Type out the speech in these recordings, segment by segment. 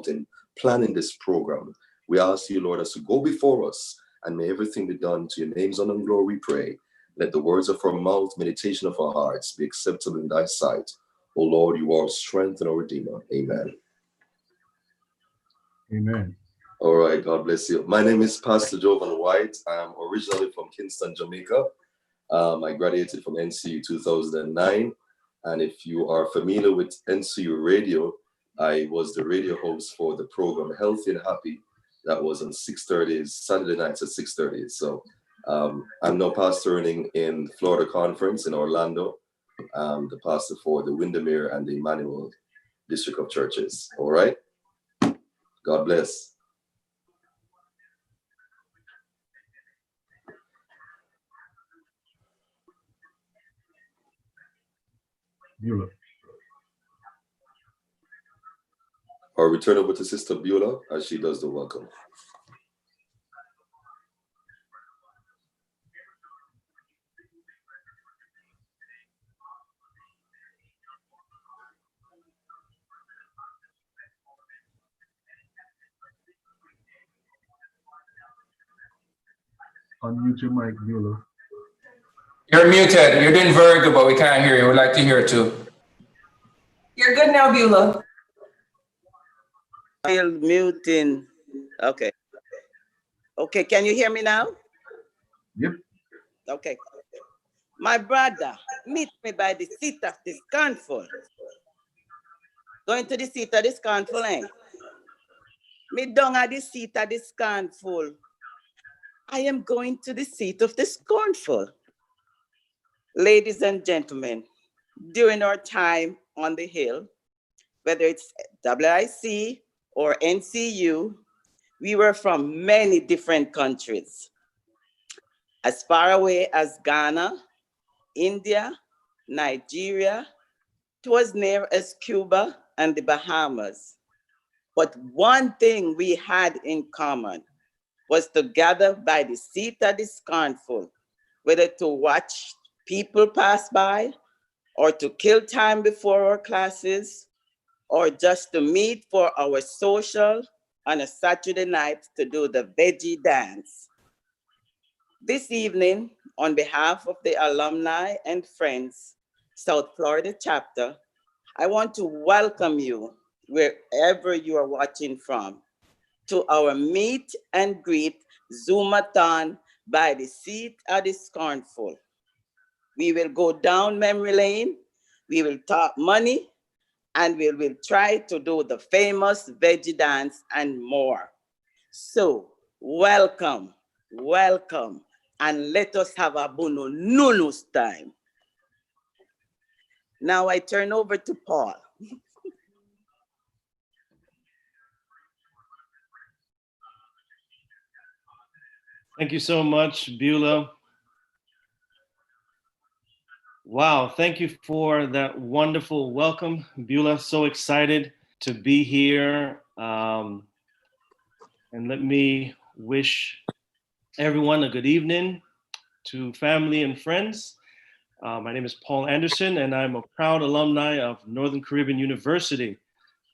in planning this program. We ask you, Lord, as to go before us, and may everything be done to your name's honor and glory, we pray. Let the words of our mouth, meditation of our hearts be acceptable in thy sight. O Lord, you are our strength and our Redeemer. Amen. Amen. All right, God bless you. My name is Pastor Jovan White. I'm originally from Kingston, Jamaica. I graduated from NCU 2009. And if you are familiar with NCU radio, I was the radio host for the program Healthy and Happy. That was on 6:30, Saturday nights at 6:30. So I'm now pastoring in Florida Conference in Orlando, the pastor for the Windermere and the Emmanuel District of Churches. All right. God bless. Beulah. I'll return over to Sister Beulah as she does the welcome. Unmute your mic, Beulah. You're muted. You're doing very good, but we can't hear you. We'd like to hear it too. You're good now, Beulah. Still muting. Okay. Okay, can you hear me now? Yep. Okay. My brother, meet me by the seat of the Scornful. Going to the seat of the Scornful, eh? Me down at the seat of the Scornful. I am going to the seat of the Scornful. Ladies and gentlemen, during our time on the Hill, whether it's WIC or NCU, we were from many different countries. As far away as Ghana, India, Nigeria, to as near as Cuba and the Bahamas. But one thing we had in common was to gather by the seat of the Scornful, whether to watch people pass by, or to kill time before our classes, or just to meet for our social on a Saturday night to do the veggie dance. This evening, on behalf of the alumni and friends, South Florida chapter, I want to welcome you wherever you are watching from to our meet and greet Zoomathon by the seat of the Scornful. We will go down memory lane, we will talk money, and we will try to do the famous veggie dance and more. So welcome, welcome, and let us have a Bunu Nunus time. Now I turn over to Paul. Thank you so much, Beulah. Wow, thank you for that wonderful welcome, Beulah. So excited to be here. And let me wish everyone a good evening to family and friends. My name is Paul Anderson, and I'm a proud alumni of Northern Caribbean University,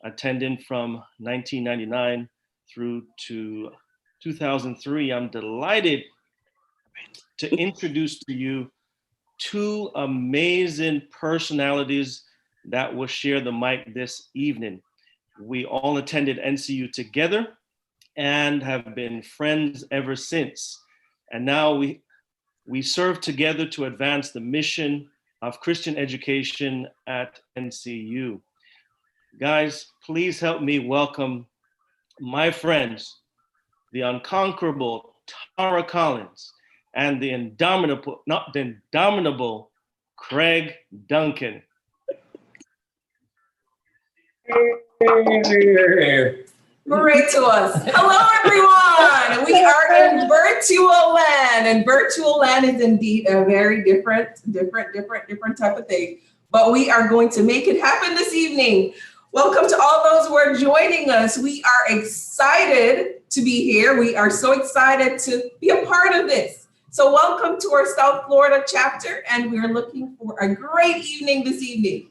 attending from 1999 through to 2003. I'm delighted to introduce to you two amazing personalities that will share the mic this evening. We all attended NCU together and have been friends ever since. And now we serve together to advance the mission of Christian education at NCU. Guys, please help me welcome my friends, the unconquerable Tara Collins and the indomitable, not the indomitable, Craig Duncan. Great to us. Hello, everyone. We are in virtual land, and virtual land is indeed a very different type of thing. But we are going to make it happen this evening. Welcome to all those who are joining us. We are excited to be here. We are so excited to be a part of this. So welcome to our South Florida chapter, and we're looking for a great evening this evening.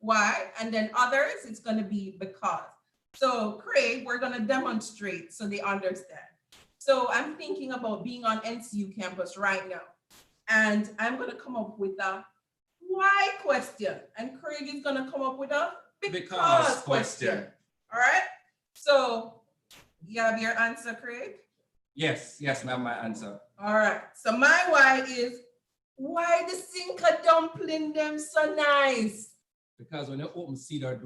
why, and then others, it's going to be because. So Craig, we're going to demonstrate so they understand. So I'm thinking about being on NCU campus right now, and I'm going to come up with a why question, and Craig is going to come up with a because question. All right. So you have your answer, Craig? Yes, ma'am, my answer. All right. So my why is, why the Cinca dumpling them so nice? Because when you open cedar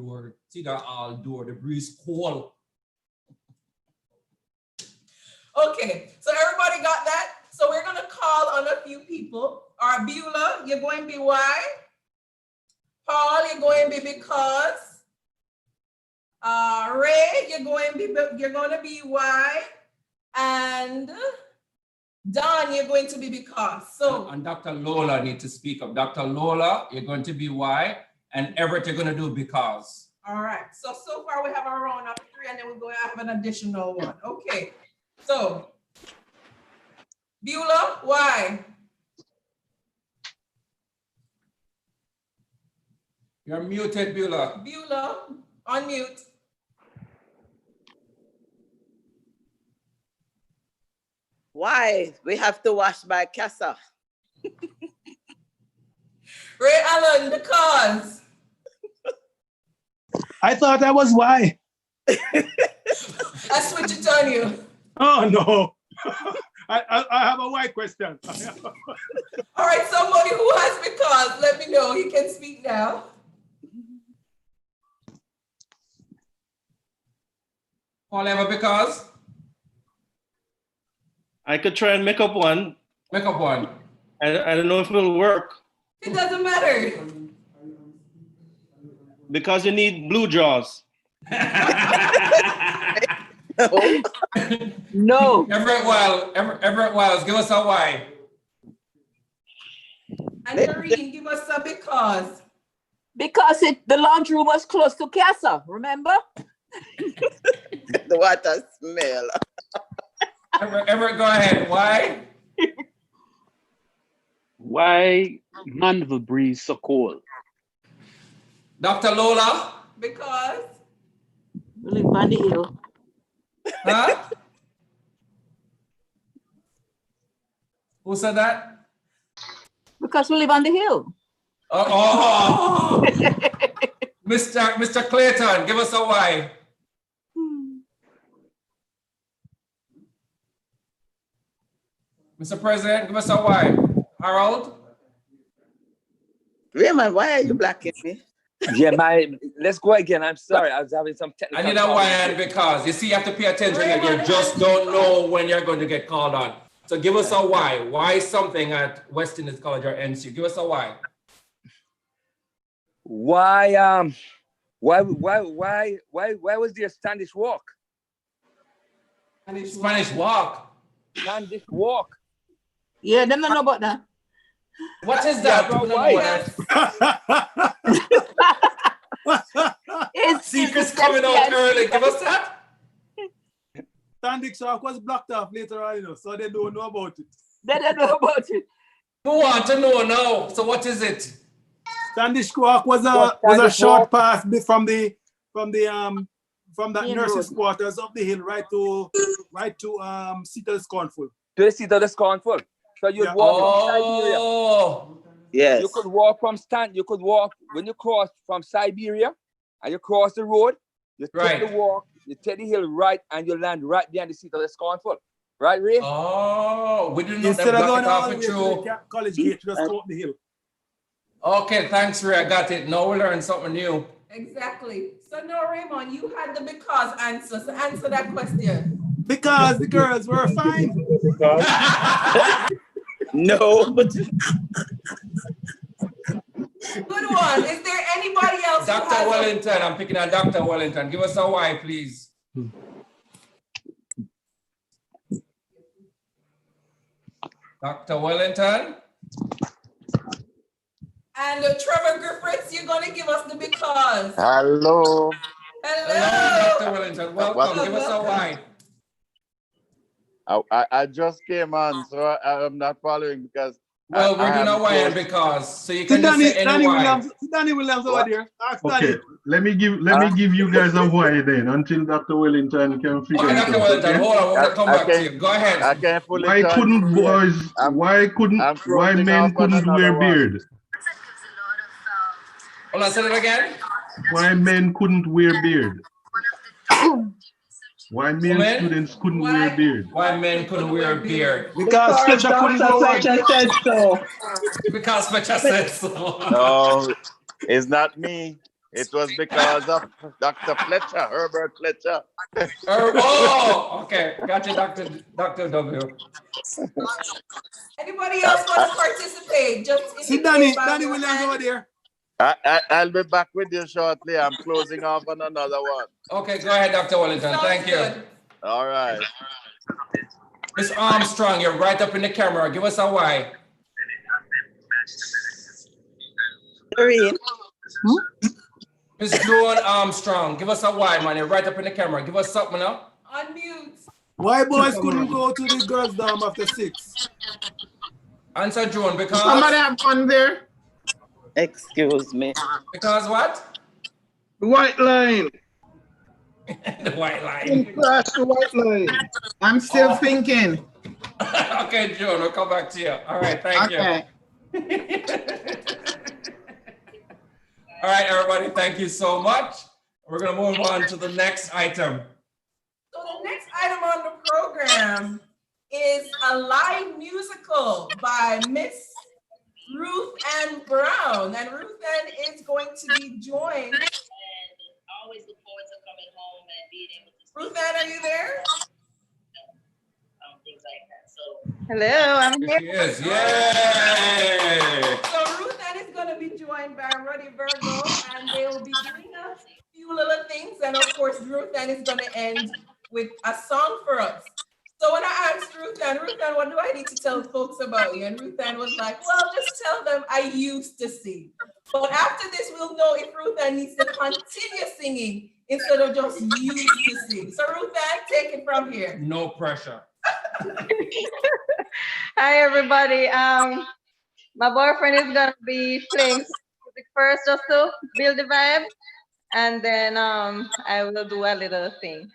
all door, the breeze cold. Okay, so everybody got that? So we're gonna call on a few people. All right, Beulah, you're going to be why? Paul, you're going to be because. Ray, you're going to be why? And Don, you're going to be because. So And Dr. Lola need to speak up. Dr. Lola, you're going to be why? And Everett, you're going to do because. all right. So far we have a round of 3, and then we're going to have an additional one. Okay. So Beulah, why? You're muted, Beulah. Beulah, unmute. Why? We have to wash by Casa. Ray Allen, because. I thought that was why. I switch it on you. Oh no. I have a why question. All right, somebody who has because, let me know. You can speak now. Paul, ever because? I could try and make up one. Make up one. I don't know if it'll work It doesn't matter. because you need blue jaws. No. Everett Wells, give us a why. And Noreen, give us a because. Because the laundry room was close to Casa, remember? The water smell. Everett, go ahead. Why? Why Manville breeze so cold? Dr. Lola? Because. We live on the hill. Huh? Who said that? Because we live on the hill. Oh. Mr. Clayton, give us a why. Mr. President, give us a why. Harold? Raymond, why are you blocking me? Yeah, let's go again. I'm sorry. I was having some technical I need a why and because. You see, you have to pay attention and you just don't know when you're going to get called on. So give us a why. Why something at West Indies College or NCU? Give us a why. Why was there Standish Walk? Spanish walk. Standish Walk. Yeah, them don't know about that. What is that? Secrets coming out early. Give us that. Standish Walk was blocked off later on, so they don't know about it. They don't know about it. Who want to know now? So what is it? Standish Walk was a short path from that nurses' quarters up the hill right to seat of the Scornful. To the seat of the Scornful. So you'd walk from Siberia. Yes. You could walk when you cross from Siberia and you cross the road, you take the walk, you take the hill right, and you land right behind the seat of the Scornful. Right, Ray? Oh, we didn't know Instead that of going block all it the off way through. to the college gate, just go up the hill. Okay, thanks, Ray. I got it. Now we learned something new. Exactly. So now, Raymond, you had the because answer. So answer that question. Because the girls were fine. No. Good one. Is there anybody else? Dr. Wellington, I'm picking on Dr. Wellington. Give us a why, please. Dr. Wellington. And Trevor Griffiths, you're going to give us the because. Hello. Hello. Dr. Wellington, welcome. Give us a why. I just came on, so I'm not following because Well, we're doing Hawaiian because, so you can just say any Danny why. Williams. Danny Williams over there. Ask Okay, Danny. let me give you guys a why then until Dr. Wellington can figure Okay, it Dr. out. Wellington, Okay? hold on, we're gonna come back to can't- you. Go ahead. I can't fully Why join couldn't you yet. boys? Why men couldn't wear beard? Hold on, say that again. Why men couldn't wear beard? Why male Women? students couldn't wear beard? Why men couldn't wear a beard? Because Fletcher couldn't go on. said so. Because Fletcher said so. No, it's not me. It was because of Dr. Fletcher, Herbert Fletcher. Oh, okay. Gotcha, Dr. W. Anybody else want to participate? Just See indicate by Danny your Williams hand. over there. I'll be back with you shortly. I'm closing off on another one. Okay, go ahead, Dr. Wellington. Sounds Thank you. good. All right. Miss Armstrong, you're right up in the camera. Give us a why. Doreen. Miss Joan Armstrong, give us a why, man. You're right up in the camera. Give us something now. Unmute. Why boys couldn't go to the girls' dorm after 6? Answer, Joan, because... Somebody have fun there. Excuse me. Because what? The white line. The white line. Crash the white line. I'm still thinking. Okay, Joan, we'll come back to you. All right, thank you. All right, everybody, thank you so much. We're going to move on to the next item. So the next item on the program is a live musical by Miss Ruth Ann Brown. And Ruth Ann is going to be joined. Always look forward to coming home and being able to. Ruth Ann, are you there? Things like that. So. Hello, I'm Here she is. Yay! So Ruth Ann is going to be joined by Ruddy Virgo, and they will be doing a few little things. And of course, Ruth Ann is going to end with a song for us. So when I asked Ruth Ann, what do I need to tell folks about you? And Ruth Ann was like, well, just tell them I used to sing. But after this, we'll know if Ruth Ann needs to continue singing instead of just used to sing. So Ruth Ann, take it from here. No pressure. Hi, everybody. My boyfriend is going to be playing music first just to build the vibe. And then I will do a little thing.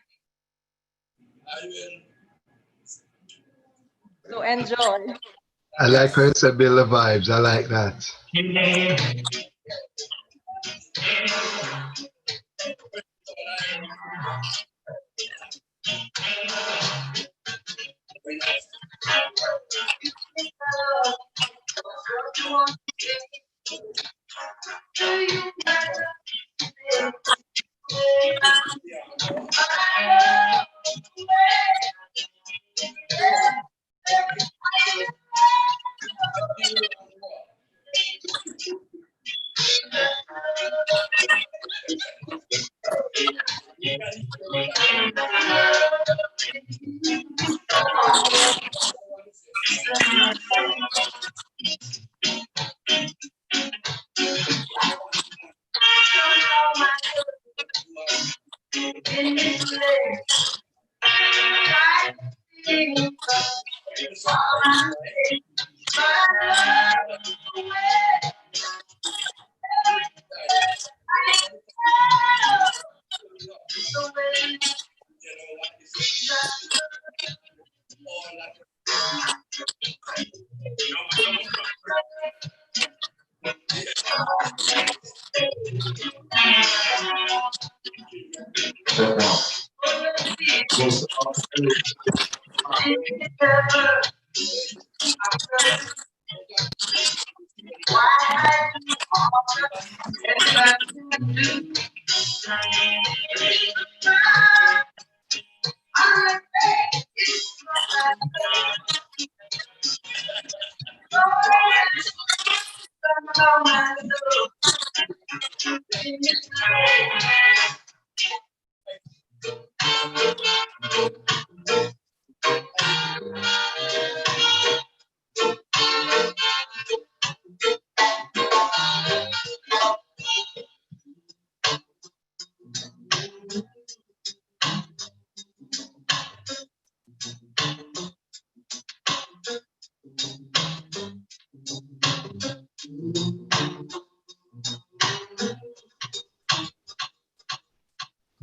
So enjoy. I like how you said build the vibes. I like that.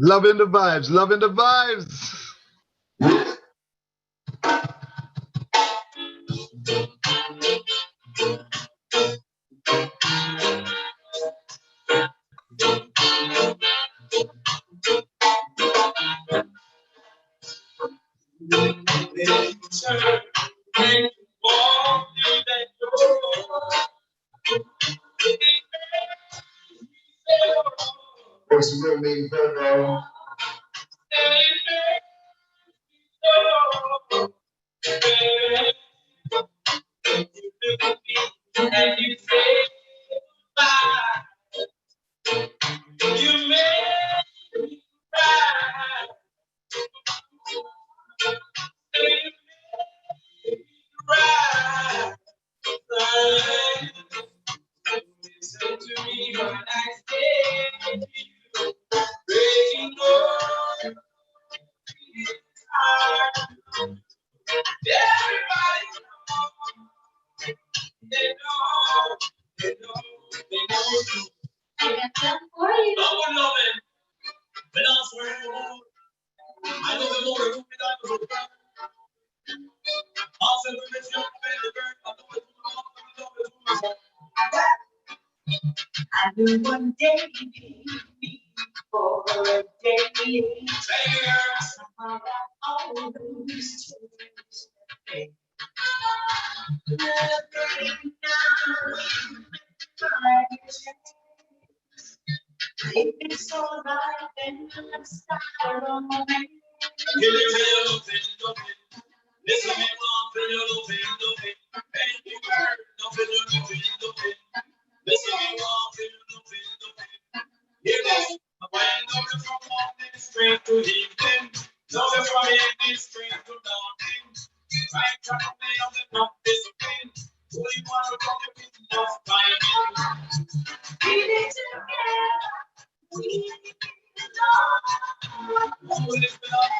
Loving the vibes, loving the vibes. What's your name, brother? And you say goodbye. You made me cry. You made me cry. Listen to me when I say to you, breaking on it's hard. Everybody knows. They know. They know. They know. I got something for you. I would love it. But I'm swearing to God. I know the Lord who did not do it. I'll send the rich young man to burn. I know it's I knew one day you'd be for a day. Somehow got all those tears. If it's all right, then let's start on my way. Listen me, mom, feel your love, and you hurt, don't feel your love, listen me, mom, feel your love, hear this, when I'm from morning straight to evening, know that from evening straight to morning, right from me on the top discipline, who you want to come with enough time. We need together, we need to know, who is the love?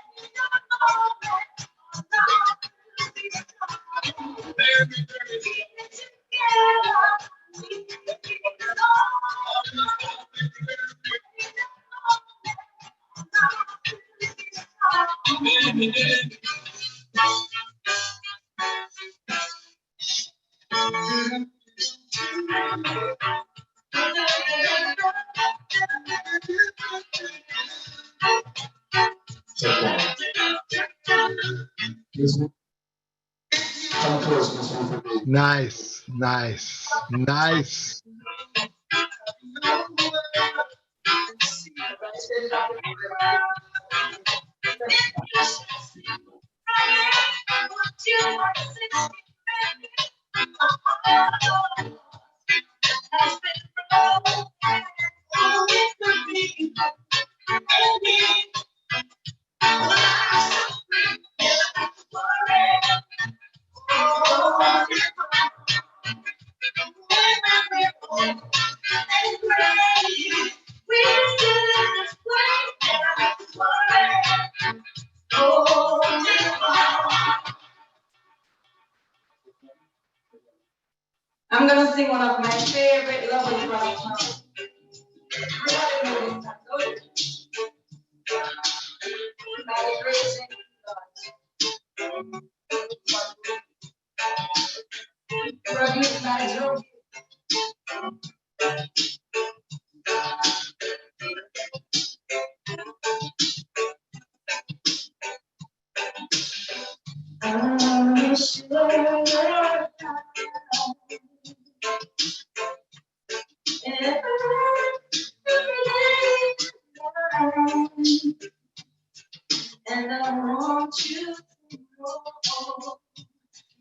Nice, nice, nice. I'm gonna sing one of my favorite lovers rock songs. Everybody knows that, don't you? By the grace of God. Produced by Joe. I'm sure and I want you to know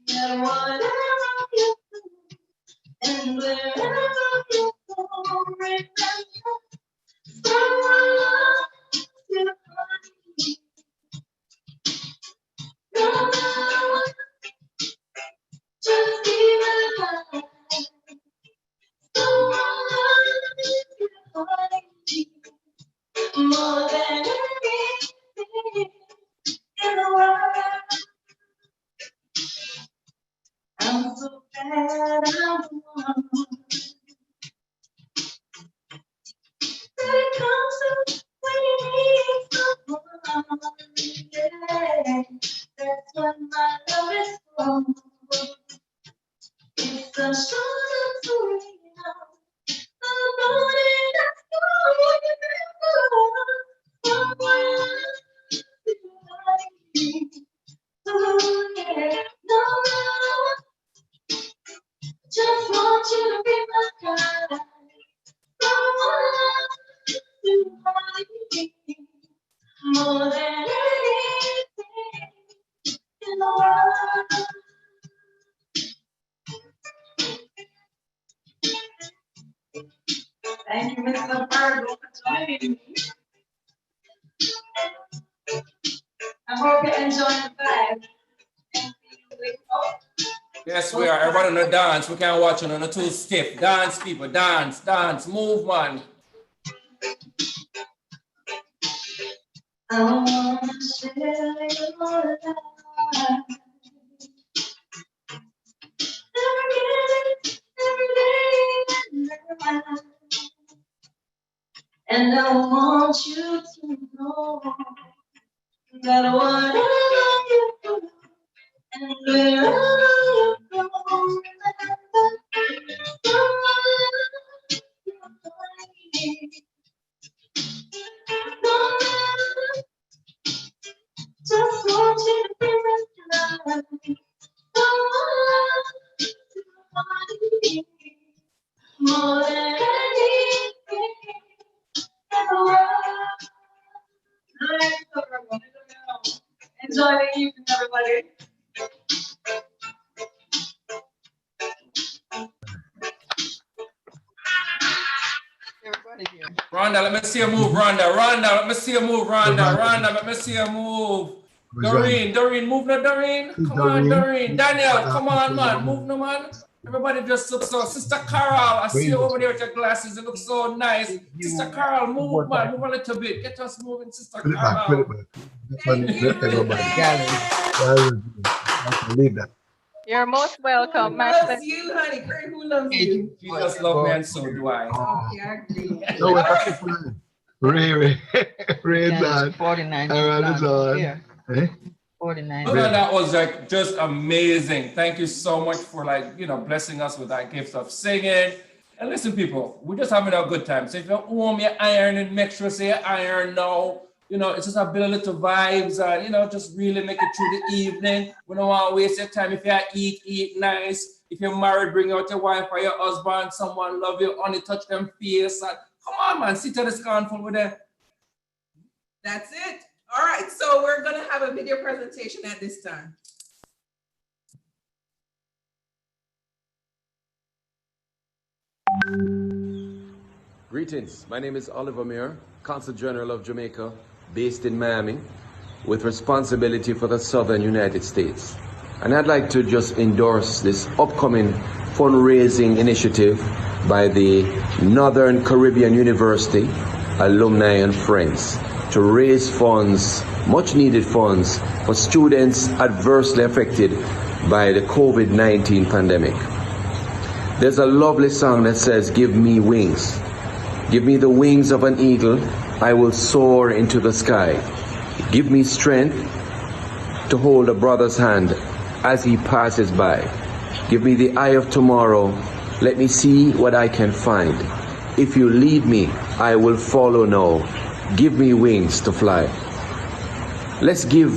that whatever you do and wherever you go, remember someone to find me. No matter what, just be alive. Someone to find me. More than anything in the world. I'm so glad I'm the one that it comes to when you need my love is gone. It's a short story now. Nobody that's going oh, yeah. No, just want you to be my guide. Someone to hold me more than anything in the world. Thank you, Mr. Virgil, for joining me. I hope you enjoy the vibe. Yes, we are. Everybody on the dance. We can't watch on the two stiff. Dance, people. Dance, dance. Move, man. I wanna share your life. Every day and every night. And I want you to know that whatever you do and wherever you go, just want you to be recognized. More than anything in the world. Nice, everyone. Enjoy the evening, everybody. Rhonda, let me see you move, Rhonda. Rhonda, let me see you move, Rhonda. Rhonda, let me see you move. Doreen, move now, Doreen. Come on, Doreen. Daniel, come on, man. Move now, man. Everybody just look so. Sister Carol, I see you over there with your glasses. You look so nice. Sister Carol, move, man. Move a little bit. Get us moving, Sister Put it back, put it Carol. back. Everybody. Leave that. You're most welcome. Who My loves pleasure. you, honey? Craig, who loves you? Jesus love me and so do I. Okay, I agree. No, we're talking for Ray, done. 49. Aaron is on. Eh? 49. Well, that was like just amazing. Thank you so much for blessing us with that gift of singing. And listen, people, we're just having a good time. So if you're home, you're ironing, make sure say you iron now. It's just a bit of little vibes and, just really make it through the evening. We don't want to waste your time. If you eat nice. If you're married, bring out your wife or your husband. Someone love you, only touch them face. And come on, man, sit at the Scornful with them. That's it. All right, so we're going to have a video presentation at this time. Greetings, my name is Oliver Muir, Consul General of Jamaica, based in Miami, with responsibility for the Southern United States. And I'd like to just endorse this upcoming fundraising initiative by the Northern Caribbean University, Alumni and Friends, to raise funds, much needed funds, for students adversely affected by the COVID-19 pandemic. There's a lovely song that says, "Give me wings. Give me the wings of an eagle, I will soar into the sky. Give me strength to hold a brother's hand as he passes by. Give me the eye of tomorrow, let me see what I can find. If you lead me, I will follow now. Give me wings to fly." Let's give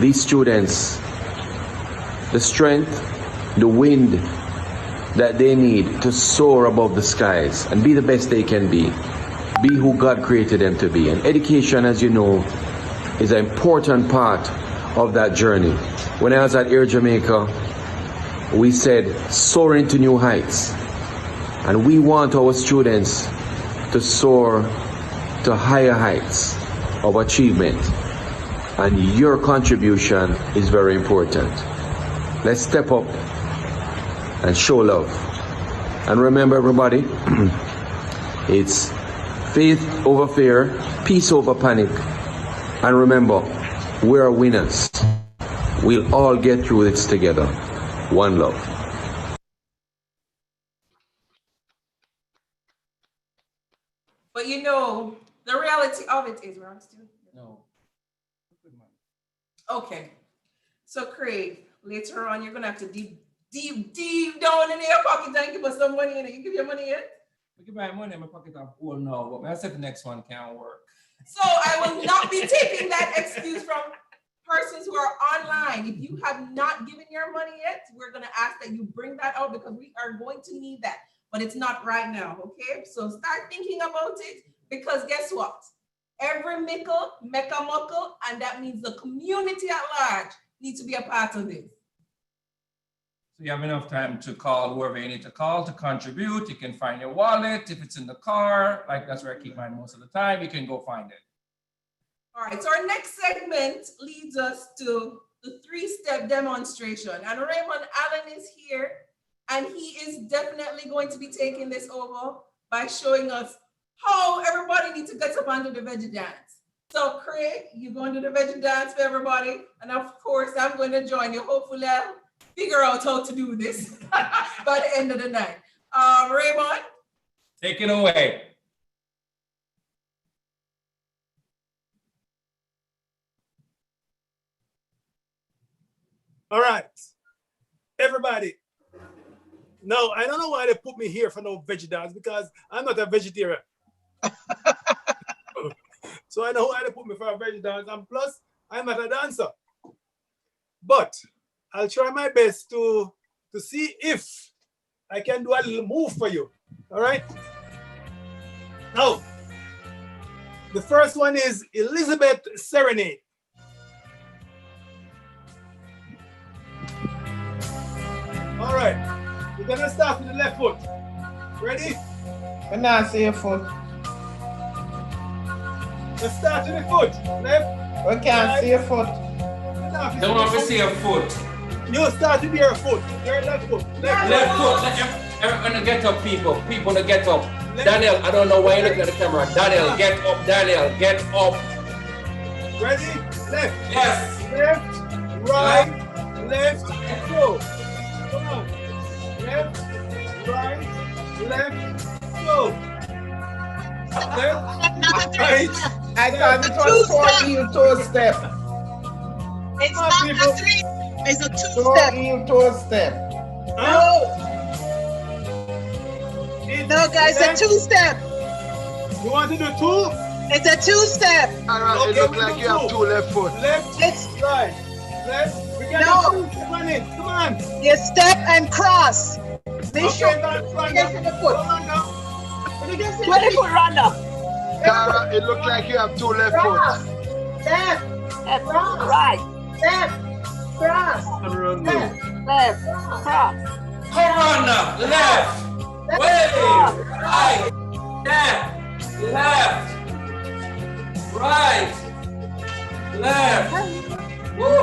these students the strength, the wind that they need to soar above the skies and be the best they can be who God created them to be. And education, as you know, is an important part of that journey. When I was at Air Jamaica, we said, soar into new heights. And we want our students to soar to higher heights of achievement. And your contribution is very important. Let's step up and show love. And remember, everybody, it's faith over fear, peace over panic. And remember, we're winners. We'll all get through this together. One love. But the reality of it is, we're on still? No. Okay. So Craig, later on, you're gonna have to deep down in your pocket and give us some money. And you give your money yet? I give my money in my pocket. Oh no, but I said the next one can't work. So I will not be taking that excuse from persons who are online. If you have not given your money yet, we're gonna ask that you bring that out because we are going to need that. But it's not right now, okay? So start thinking about it because guess what? Every mickle make a muckle, and that means the community at large needs to be a part of this. So you have enough time to call whoever you need to call to contribute. You can find your wallet if it's in the car. Like that's where I keep mine most of the time. You can go find it. All right, so our next segment leads us to the 3-step demonstration. And Raymond Allen is here, and he is definitely going to be taking this over by showing us how everybody needs to get up and do the veggie dance. So Craig, you're going to do the veggie dance for everybody. And of course, I'm going to join you. Hopefully I'll figure out how to do this by the end of the night. Raymond? Take it away. All right, everybody. No, I don't know why they put me here for no veggie dance because I'm not a vegetarian. So I know why they put me for a veggie dance, and plus I'm not a dancer. But I'll try my best to see if I can do a little move for you. All right. Now, the first one is Elizabeth Serenade. All right, we're gonna start with the left foot. Ready? I not see your foot. Let's start with the foot. Left. We can't see your foot. Don't want to see your foot. You start with your foot. Your left foot. Left foot. Everyone get up, people. People to get up. Daniel, I don't know why you're looking at the camera. Daniel, get up. Daniel, get up. Ready? Left. Yes. Left. Right. Left. And go. Come on. Left. Right. Left. Go. Left. Right. I thought it was 4-heel toe step. It's not a 3, it's a 2-step. 4-heel toe step. No. No, guys, it's a 2-step. You want to do 2? It's a 2-step. Alright, it looks like you have 2 left foot. Left, it's right, left. We can no. do 2. Come on in. Come on. You step and cross. Make sure you get to the foot. 20-foot round-up. Cara, it looks like you have 2 left foot. Left, cross, right, left, cross, left, cross. Corona, left, way, right, left. Woo!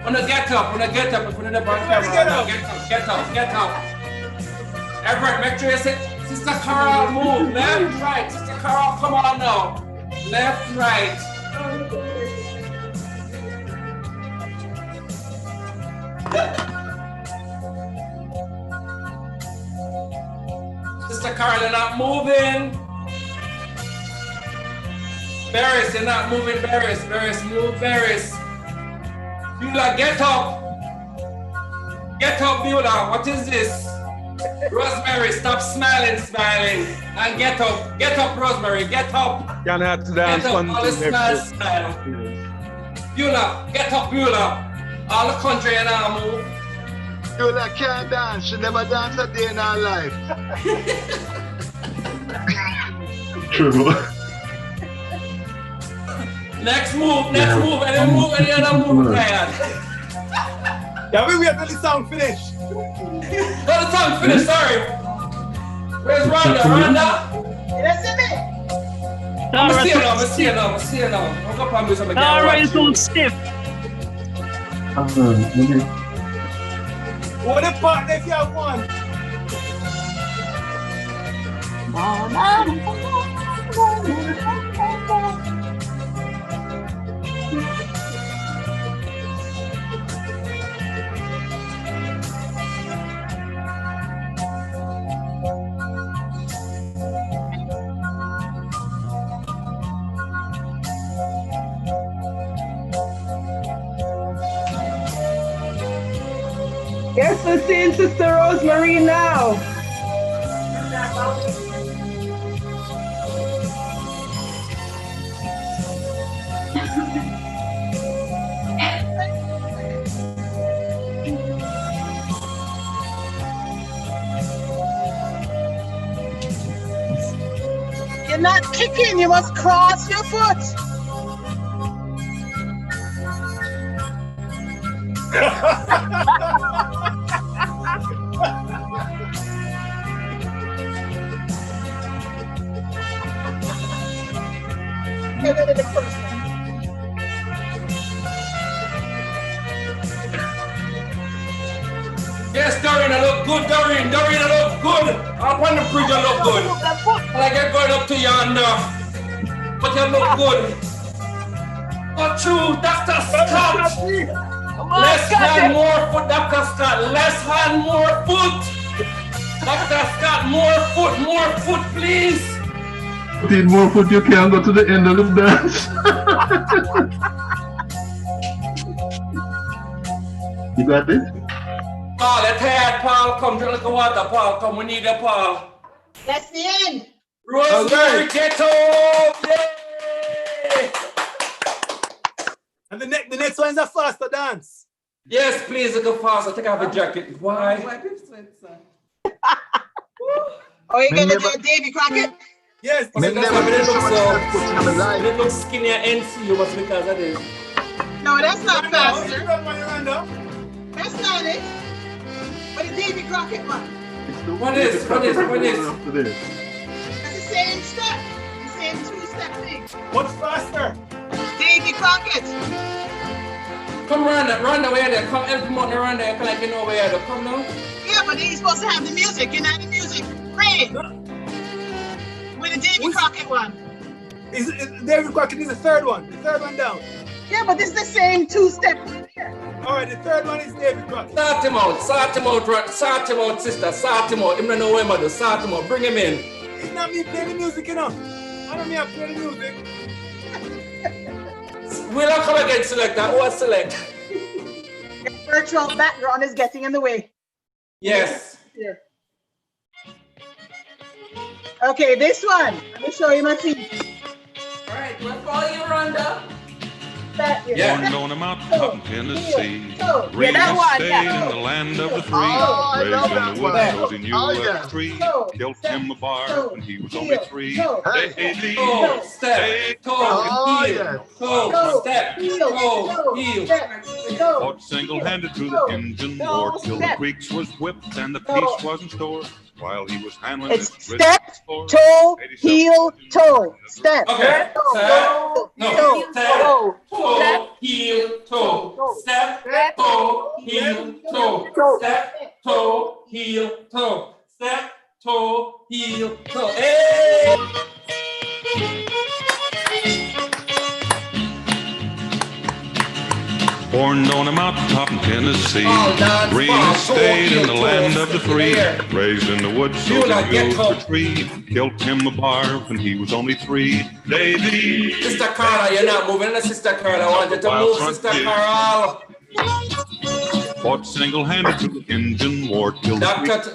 Wanna get up, if we're in the back camera. Get up. Everett, make sure you sit. Sister Carol, move. Left, right. Sister Carol, come on now. Left, right. Sister Carol, you're not moving. Barris, you're not moving. Barris, move. Barris. Beulah, get up. Get up, Beulah. What is this? Rosemary, stop smiling, and get up, Rosemary, get up. Gonna have to dance get up, all the smile. Beulah, get up, Beulah. All the country and I move. Beulah can't dance, she never danced a day in her life. True. Next move, any other move, Ryan. Yeah, we wait till the song finish. The song finish, sorry. Where's Rhonda? You see me? I'm see her now. I'm gonna promise I'm gonna Tara is so stiff. What a partner if you have one? Yes, we're seeing Sister Rosemary now. You're not kicking, you must cross your foot. Yes, Doreen, I look good, Doreen. Doreen, I look good. Up on the bridge, I look good. Like you're going up to yonder. But you look good. But true, Dr. Scott. Less hand, more foot, Dr. Scott. Less hand, more foot. Dr. Scott, more foot, please. Need more foot, you can't go to the end of the dance. You got it? Paul, let's head, Paul. Come drink a little water, Paul. Come, we need you, Paul. That's the end. Rosemary, get up! Yay! And the next one is a faster dance. Yes, please, go faster. Take off a jacket. Why? Oh, you gonna do Davy Crockett? Yes. It looks skinnier NCU, but because of this. No, that's not faster. That's not it. But the Davy Crockett one. What is? After this. It's the same step. The same two-step thing. What's faster? Davy Crockett. Come run away there. Come help him out around there. Like you know where to come now. Yeah, but he's supposed to have the music. You know the music. Great. With the Davy Crockett one. Davy Crockett is the third one. The third one down. Yeah, but it's the same two-step. All right, the third one is Davy Crockett. Sort him out, sister. Sort him out. Him don't know where mother. Sort him out. Bring him in. It's not me playing the music, you know. I don't have to play the music. We'll not come again, selector. Who will select? Your virtual background is getting in the way. Yes. Here. Okay, this one. Let me show you my feet. All right, we'll follow you, Rhonda. Born on a mountaintop in Tennessee, raised that and one, stayed in the land of the free. Raised in the woods, so he knew a tree. Killed him a bar when he was only 3. Davy, Toe, step, toe, heel, toe, step, toe, heel. fought single-handed through the engine war till the creeks was whipped and the peace wasn't stored. While he was handling It's his step, toe, heel, toe. Step. Okay. Toe, No. Step, toe, toe, heel, toe. Step, toe, heel, toe. Step, toe, heel, toe. Step, toe, heel, toe. Hey! Born on a mountaintop in Tennessee, raised and stayed in the land of the free. Raised in the woods, so he knew a tree. Killed him a bar when he was only 3. Davy. Sister Carla, you're not moving. Sister Carla, I want you to move, Sister Carla. Fought single-handed through the engine war till the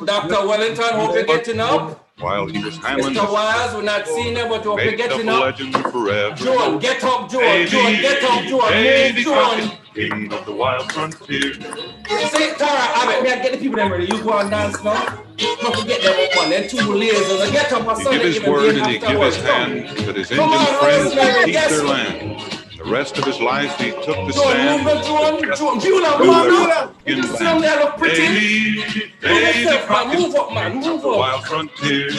Dr. Wellington, hope you're getting up. While he was handling Mr. Wise, we're not seeing him, but hope you're made up getting a up. legend forever. Joan, get up, Joan. Joan, get up, Joan. Davy Move, Joan. Crockett, king of the wild frontier. See, Tara, I bet get the people them ready. You go and dance now. Don't forget them up, man. Then 2 lasers. Get up, my He son. give his word and he give his hand, but his Indian friends would keep their land. The rest of his life he took the stand. Joan, Beulah, come on, Beulah. You see them there look pretty. Davy Crockett, Move up, man. king of Move the up. wild frontier.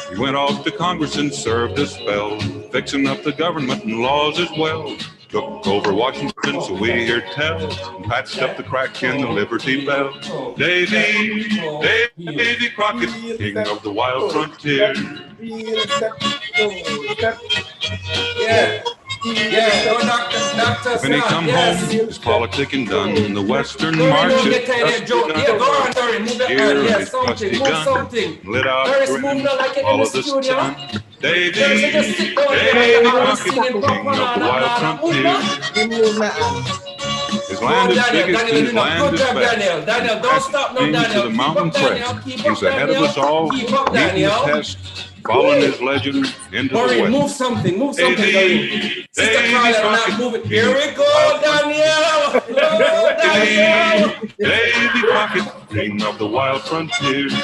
He went off to Congress and served a spell, fixing up the government and laws as well. Took over Washington, so we hear tell, and patched up the crack in the Liberty Bell. Davy Crockett, king of the wild frontier. Yeah. Doctor. When he come home, his politicking done, the Western March is just begun. Here his trusty gun, lit out grin, all of the sun. Davy Crockett, king of the wild frontier. His land is Daniel, biggest Daniel, and his land good is job, best. Daniel. Daniel, don't stop, no, King to Daniel. the Keep mountain up, Daniel. crest. Keep He's up, ahead of us Daniel. all, Keep up, meeting the Daniel. test, following his legend into the Maureen, west. move something, Doreen. Sister Davy Carla, not Crockett, moving. Here we go, Daniel. Oh, Daniel. Davy Crockett, king of the wild frontier. See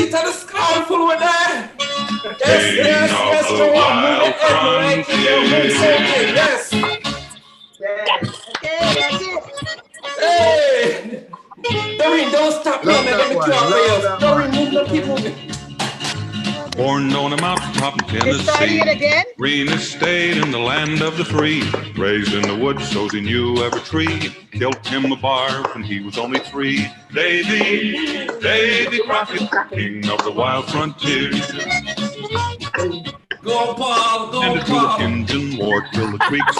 to the Scornful with that. King Yes, of the Joanne, move wild the head, right? Move something, yes. Okay, that's it. Hey. Doreen, don't stop me, Love man. that Let me one, keep up love for you. that Doreen, one. move, no, keep moving. Born on a mountaintop in starting it Tennessee, again? green estate in the land of the free. Raised in the woods, so he knew every tree. Built him a barn when he was only 3. Davy Crockett, king of the wild frontier. Go, Paul, go, And through the Paul. Indian War till the creeks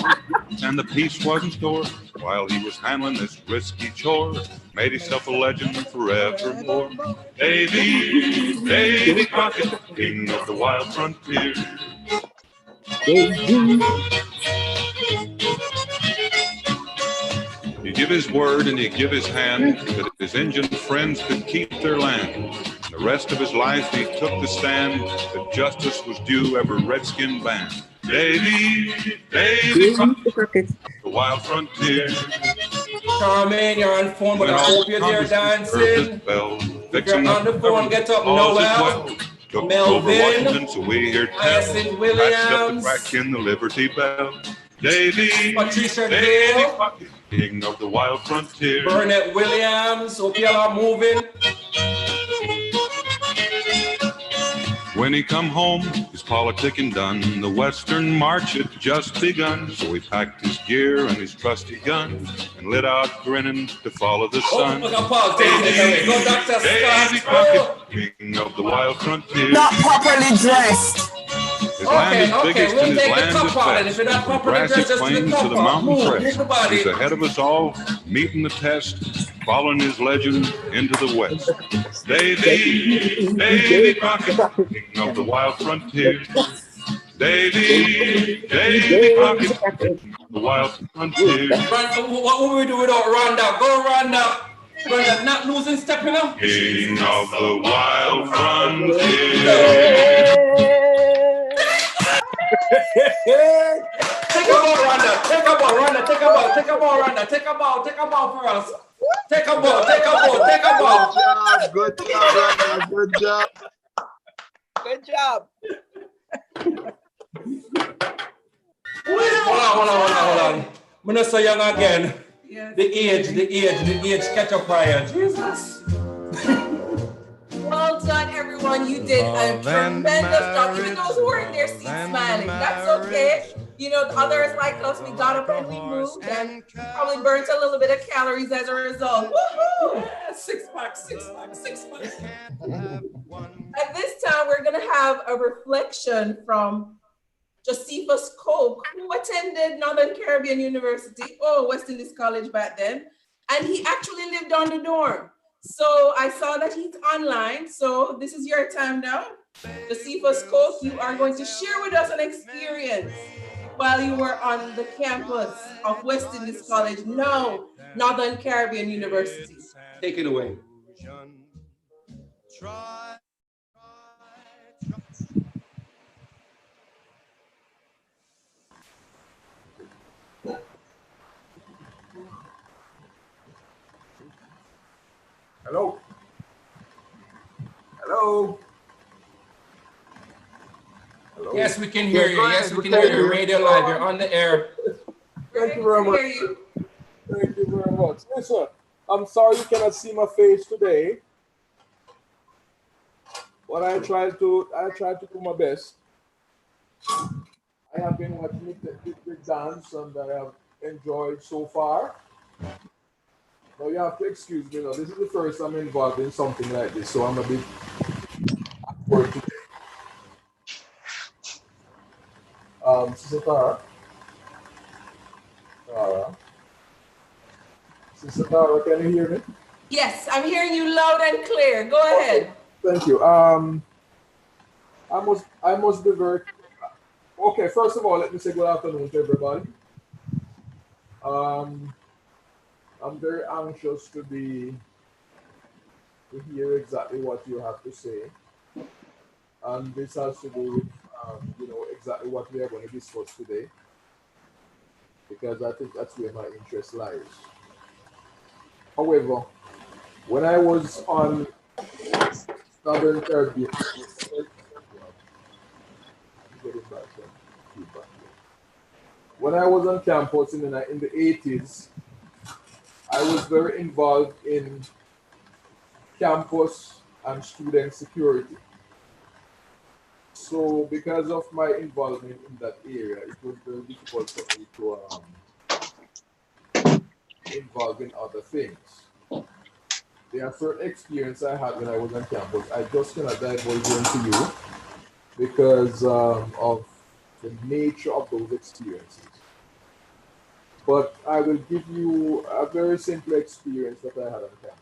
and the peace wasn't stored. While he was handling this risky chore, made himself a legend forevermore. Davy Crockett, king of the wild frontier. He give his word and he give his hand that his Indian friends could keep their land. The rest of his life he took the stand that justice was due every redskin band. Davy Crockett, the wild frontier. Carmen, you're on phone, but I hope you're there dancing. If you're on the phone, get up, Noel. Took Melvin, over Washington, so we hear tell. Hyacinth Patched up the Williams, crack in the Liberty Bell. Patricia Davy Gale, Crockett, king of the wild frontier. Burnett Williams, hope y'all are moving. When he come home, his politicking done. The Western March had just begun. So he packed his gear and his trusty gun and lit out grinning to follow the sun. Oh, look at Paul taking it away. Go, Dr. Davy Scott. Crockett, king of the wild frontier. Not properly dressed. His land is Okay, biggest we'll and his take the land top is part, and best. if you're not properly Grassy dressed, just do the plains top to the part. mountain Move crest. the body. He's ahead of us all, meeting the test, following his legend into the west. Davy Crockett, king of the wild frontier. Davy Crockett, king of the wild frontier. What will we do without Rhonda? Go, Rhonda. Rhonda, not losing step, you know? King of the wild frontier. Take a ball, Rhonda. Take a ball, Rhonda. Take a ball. Take a ball, Rhonda. Take a ball. Take a ball for us. Take a ball. Take a ball. Take a ball. Good job, Rhonda. Good job. Good job. Hold on. I'm not so young again. The age catch up fire. Jesus. Well done, everyone. You did a tremendous job. Even those who were in their seats smiling. That's okay. You know, others like us, we got up and we moved and probably burnt a little bit of calories as a result. Woohoo! Yeah, six pack. At this time, we're going to have a reflection from Josephus Coke, who attended Northern Caribbean University, West Indies College back then, and he actually lived on the dorm. So I saw that he's online, so this is your time now. Josephus Coke, you are going to share with us an experience while you were on the campus of West Indies College, now Northern Caribbean University. Take it away. Hello. Hello. Hello. Yes, we can hear you. Yes, we can hear you. Radio live. You're on the air. Thank you very much. Thank you very much. Listen, I'm sorry you cannot see my face today, but I tried to do my best. I have been watching the dance and I have enjoyed so far. Now you have to excuse me. Now this is the first time I'm involved in something like this, so I'm a bit awkward today. Sister Tara, can you hear me? Yes, I'm hearing you loud and clear. Go ahead. Thank you. I must be very okay. First of all, let me say good afternoon to everybody. I'm very anxious to hear exactly what you have to say. And this has to do with, exactly what we are going to discuss today, because I think that's where my interest lies. However, when I was on Southern Caribbean, when I was on campus in the 80s, I was very involved in campus and student security. So because of my involvement in that area, it was very difficult for me to involve in other things. There are certain experiences I had when I was on campus. I just cannot divulge into you because of the nature of those experiences. But I will give you a very simple experience that I had on campus.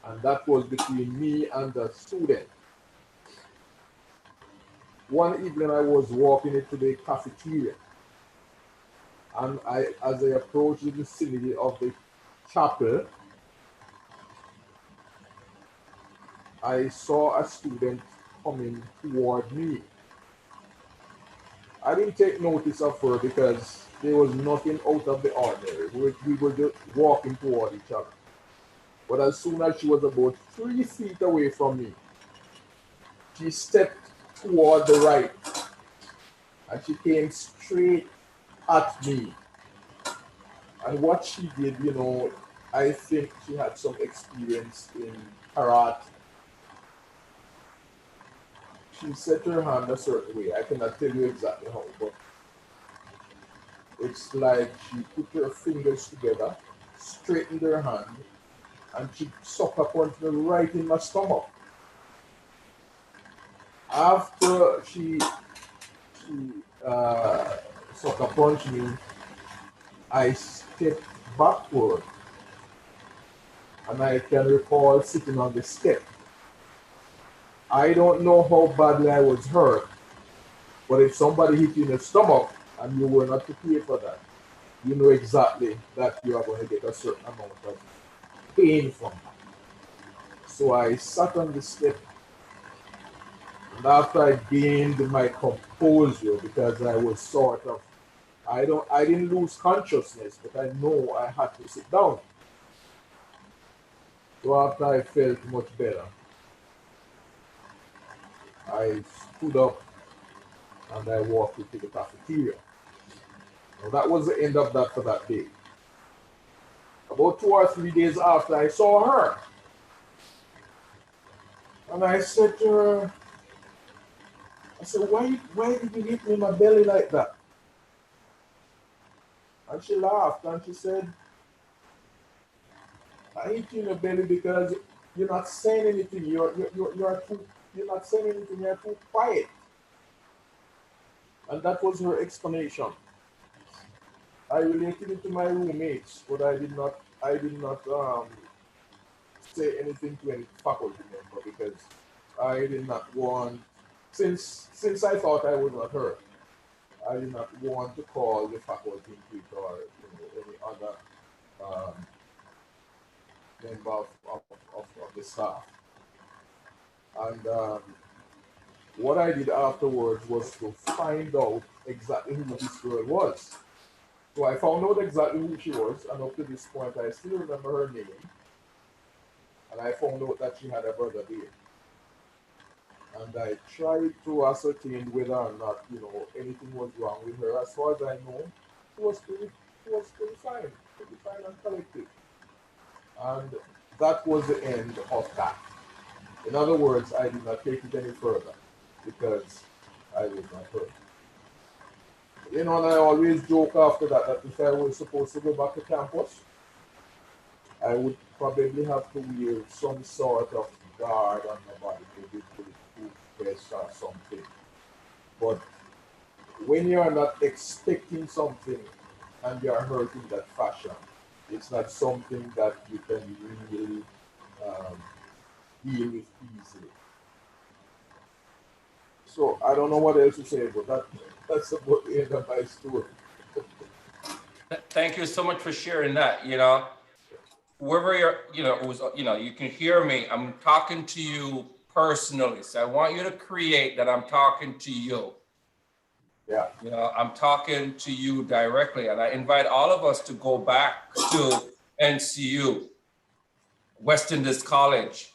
And that was between me and a student. One evening I was walking into the cafeteria, and as I approached the vicinity of the chapel, I saw a student coming toward me. I didn't take notice of her because there was nothing out of the ordinary. We were just walking toward each other. But as soon as she was about 3 feet away from me, she stepped toward the right, and she came straight at me. And what she did, I think she had some experience in karate. She set her hand a certain way. I cannot tell you exactly how, but it's like she put her fingers together, straightened her hand, and she sucked a punch me right in my stomach. After she sucker punched me, I stepped backward, and I can recall sitting on the step. I don't know how badly I was hurt, but if somebody hit you in the stomach and you were not prepared for that, you know exactly that you are going to get a certain amount of pain from that. So I sat on the step, and after I gained my composure, because I was sort of, I didn't lose consciousness, but I know I had to sit down. So after I felt much better, I stood up and I walked into the cafeteria. Now that was the end of that for that day. About 2 or 3 days after, I saw her. And I said to her, why did you hit me in my belly like that? And she laughed and she said, I hit you in the belly because you're not saying anything. You're not saying anything. You're too quiet. And that was her explanation. I related it to my roommates, but I did not say anything to any faculty member because I did not want, since I thought I was not hurt, I did not want to call the faculty or any other member of the staff. And what I did afterwards was to find out exactly who this girl was. So I found out exactly who she was, and up to this point, I still remember her name. And I found out that she had a brother there. And I tried to ascertain whether or not, anything was wrong with her. As far as I know, she was pretty fine and collected. And that was the end of that. In other words, I did not take it any further because I was not hurt. And I always joke after that if I was supposed to go back to campus, I would probably have to wear some sort of guard on my body, maybe toothpaste or something. But when you are not expecting something and you are hurt in that fashion, it's not something that you can really deal with easily. So I don't know what else to say, but that's about the end of my story. Thank you so much for sharing that. You know, whoever you're, you know, who's, you know, you can hear me. I'm talking to you personally. So I want you to create that I'm talking to you. Yeah. You know, I'm talking to you directly, and I invite all of us to go back to NCU, West Indies College.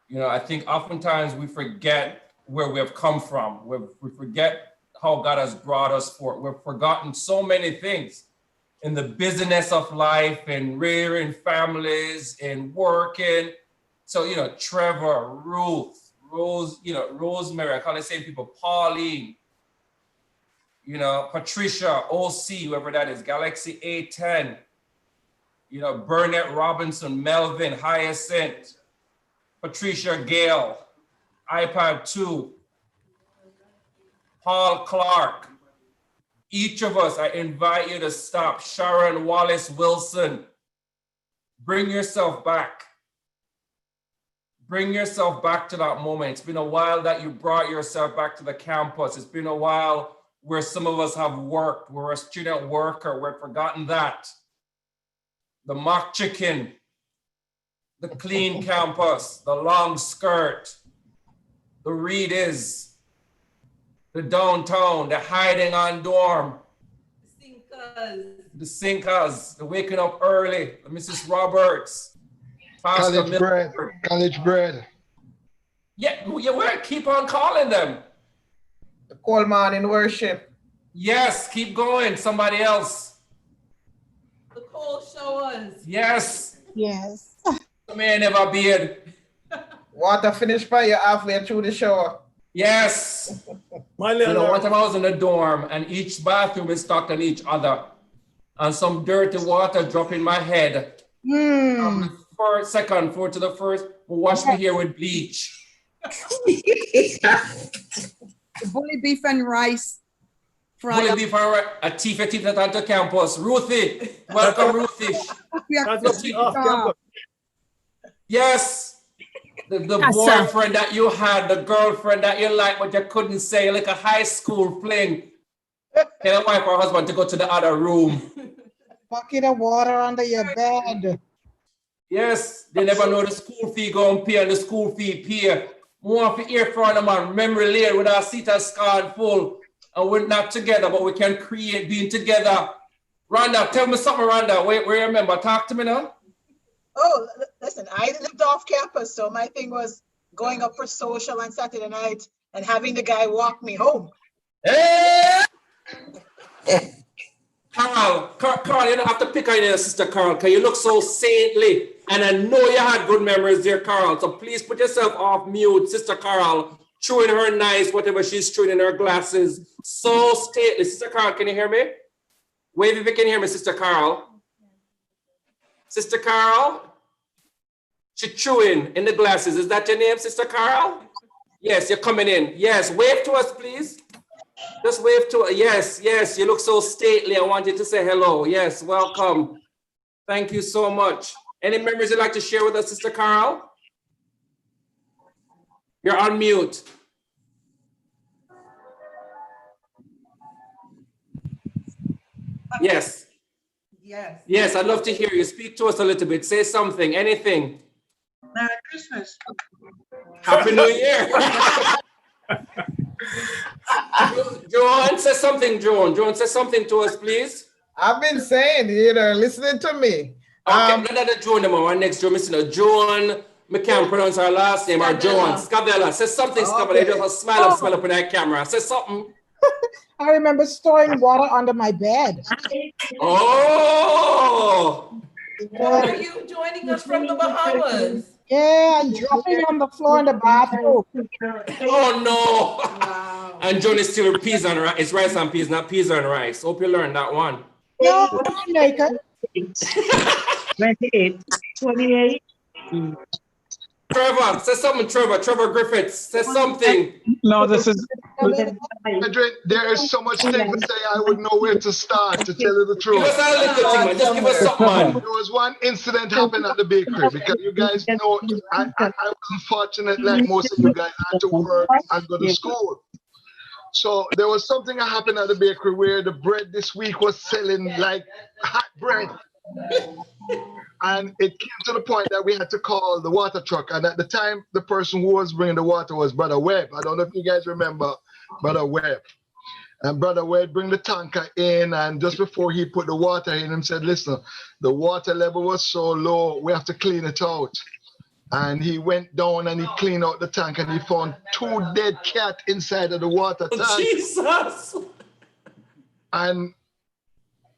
You know, I think oftentimes we forget where we have come from. We forget how God has brought us forth. We've forgotten so many things in the business of life and rearing families and working. So, you know, Trevor, Ruth, Rose, you know, Rosemary, I call the same people, Pauline, you know, Patricia, OC, whoever that is, Galaxy A10, you know, Burnett Robinson, Melvin, Hyacinth, Patricia Gale, iPad 2, Paul Clark. Each of us, I invite you to stop. Sharon Wallace Wilson, bring yourself back. Bring yourself back to that moment. It's been a while that you brought yourself back to the campus. It's been a while where some of us have worked. We're a student worker. We've forgotten that. The mock chicken, the clean campus, the long skirt, the read is, the downtown, the hiding on dorm, the sinkers, the waking up early, the Mrs. Roberts, Pastor College bread. College bread. Yeah, we keep on calling them. The Coleman in worship. Yes, keep going. Somebody else. The cold showers. Yes. Yes. The man never beard. Water finish by you halfway through the shower. Yes. You know, one time I was in a dorm and each bathroom is stocked on each other. And some dirty water dropped in my head. From the first, second floor to the first, wash me hair with bleach. Bully beef and rice. Bully beef and rice. A thief at onto campus. Ruthie. Welcome, Ruthie. Yes. The boyfriend that you had, the girlfriend that you liked, but you couldn't say, like a high school fling. Tell a wife or husband to go to the other room. Bucket of water under your bed. Yes, they never know the school fee go and pay and the school fee pay. More for hear from them on memory lane with our seat at Scornful. And we're not together, but we can create being together. Rhonda, tell me something, Rhonda. Wait, remember, talk to me now. Oh, listen, I lived off campus, so my thing was going up for social on Saturday night and having the guy walk me home. Hey! Carl, you don't have to pick on your sister Carl, because you look so saintly. And I know you had good memories there, Carl. So please put yourself off mute, Sister Carl. Chewing her nice, whatever she's chewing in her glasses. So stately. Sister Carl, can you hear me? Wave if you can hear me, Sister Carl. Sister Carl? She's chewing in the glasses. Is that your name, Sister Carl? Yes, you're coming in. Yes, wave to us, please. Just wave to us. Yes, yes, you look so stately. I want you to say hello. Yes, welcome. Thank you so much. Any memories you'd like to share with us, Sister Carl? You're on mute. Yes. Yes. Yes, I'd love to hear you. Speak to us a little bit. Say something, anything. Merry Christmas. Happy New Year. Joan, say something, Joan. Joan, say something to us, please. I've been saying, listening to me. Okay, another Joan, our next Joan, Mr. Joan, I can't pronounce her last name, or Joan. Scabella. Say something, Scabella. Just smile up in that camera. Say something. I remember storing water under my bed. Oh! Are you joining us from the Bahamas? Yeah, and dropping on the floor in the bathroom. Oh no! Wow. And Joan is still peas and rice. It's rice and peas, not peas and rice. Hope you learned that one. No, Jamaica. 28. 28. Trevor, say something, Trevor. Trevor Griffiths, say something. No, this is. There is so much things to say, I would know where to start, to tell you the truth. Give us a little thing, man. Just give us something, man. There was one incident happened at the bakery, because you guys know I wasn't fortunate like most of you guys. I had to work and go to school. So there was something that happened at the bakery where the bread this week was selling like hot bread. And it came to the point that we had to call the water truck. And at the time, the person who was bringing the water was Brother Webb. I don't know if you guys remember Brother Webb. And Brother Webb bring the tanker in, and just before he put the water in, he said, listen, the water level was so low, we have to clean it out. And he went down and he cleaned out the tank, and he found 2 dead cats inside of the water tank. Jesus! And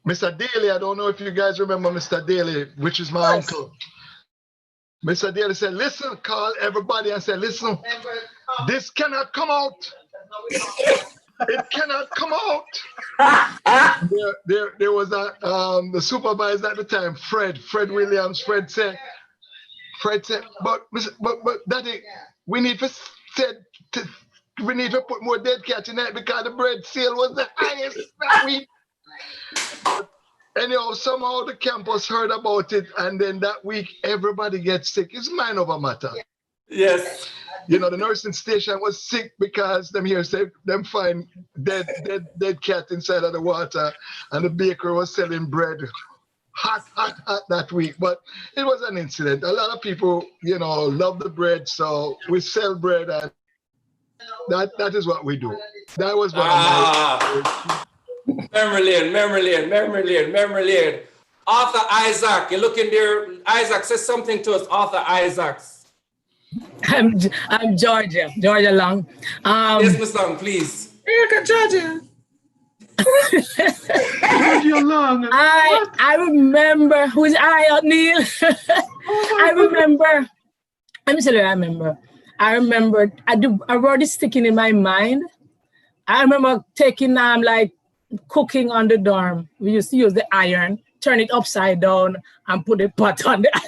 Mr. Daly, I don't know if you guys remember Mr. Daly, which is my uncle. Mr. Daly said, listen, call everybody and said, listen, this cannot come out. It cannot come out. There was the supervisor at the time, Fred Williams. Fred said, but Daddy, we need to put more dead cats in there because the bread sale was the highest that week. Anyhow, somehow the campus heard about it, and then that week everybody gets sick. It's mind over matter. Yes. You know, the nursing station was sick because them find dead cat inside of the water, and the baker was selling bread hot that week. But it was an incident. A lot of people, you know, love the bread, so we sell bread, and that is what we do. That was one of my Memory lane. Arthur Isaac, you look in there. Isaac, say something to us, Arthur Isaacs. I'm Georgia Long. Yes, Miss Long, please. Georgia. Georgia Long. I remember who's Neil. I remember. Let me tell you, I remember. I wrote it sticking in my mind. I remember taking like cooking on the dorm. We used to use the iron, turn it upside down, and put the pot on the iron.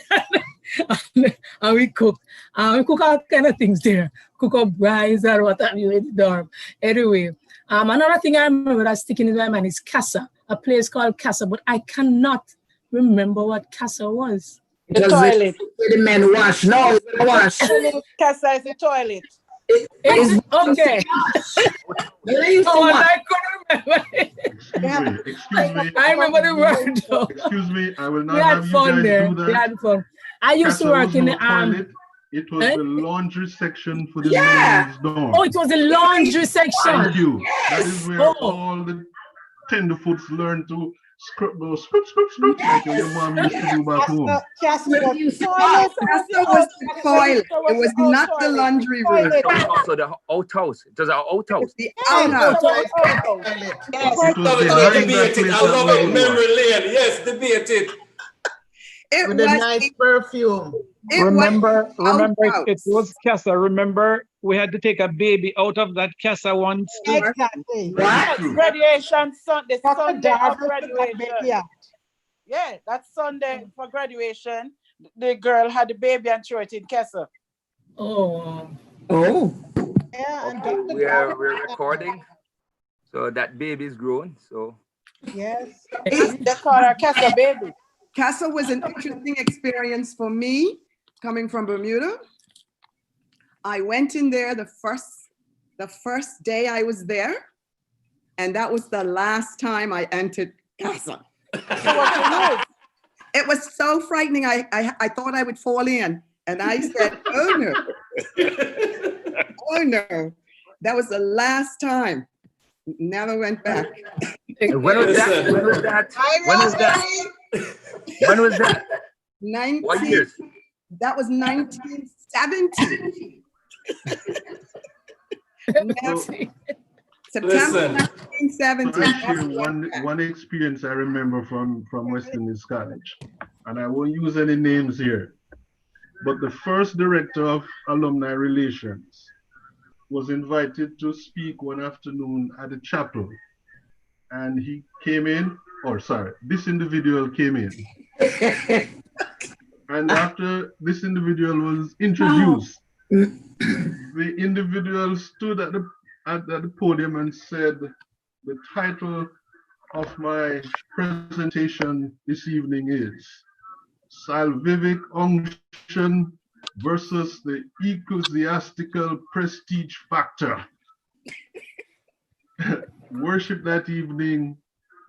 And we cook. We cook all kind of things there. Cook up rice or what have you in the dorm. Anyway, another thing I remember that's sticking in my mind is Casa, a place called Casa, but I cannot remember what Casa was. The toilet. Where the men wash. No, wash. Casa is the toilet. It's okay. I couldn't remember. Excuse me. I remember the word though. Excuse me, I will not We had have you fun guys there. do that. We had fun. I used to work in the toilet. It was the laundry section for the ladies' dorm. Oh, it was the laundry section. Thank you. That is where all the tenderfoots learn to scrub, like your mom used to do back home. Casa was the toilet. It was not the laundry room. Also the outhouse. It was our outhouse. The outhouse. I love it. Memory lane. Yes, debate it. It with a nice perfume. Remember, it was Casa. Remember, we had to take a baby out of that Casa once. Exactly. Graduation Sunday, Sunday of graduation. Yeah, that's Sunday for graduation. The girl had the baby and threw it in Casa. Oh. Yeah, and Okay, we're recording. So that baby is grown. So yes, they call her Casa baby. Casa was an interesting experience for me coming from Bermuda. I went in there the first day I was there, and that was the last time I entered Casa. It was so frightening. I thought I would fall in, and I said, "Oh no, oh no!" That was the last time. Never went back. when was that? When was that? When was that? When was that? What years? That was 1970. September 1970. One experience I remember from West Indies College, and I won't use any names here, but the first director of alumni relations was invited to speak one afternoon at the chapel, and he came in, this individual came in. And after this individual was introduced, the individual stood at the podium and said, the title of my presentation this evening is Salvific Unction versus the Ecclesiastical Prestige Factor. Worship that evening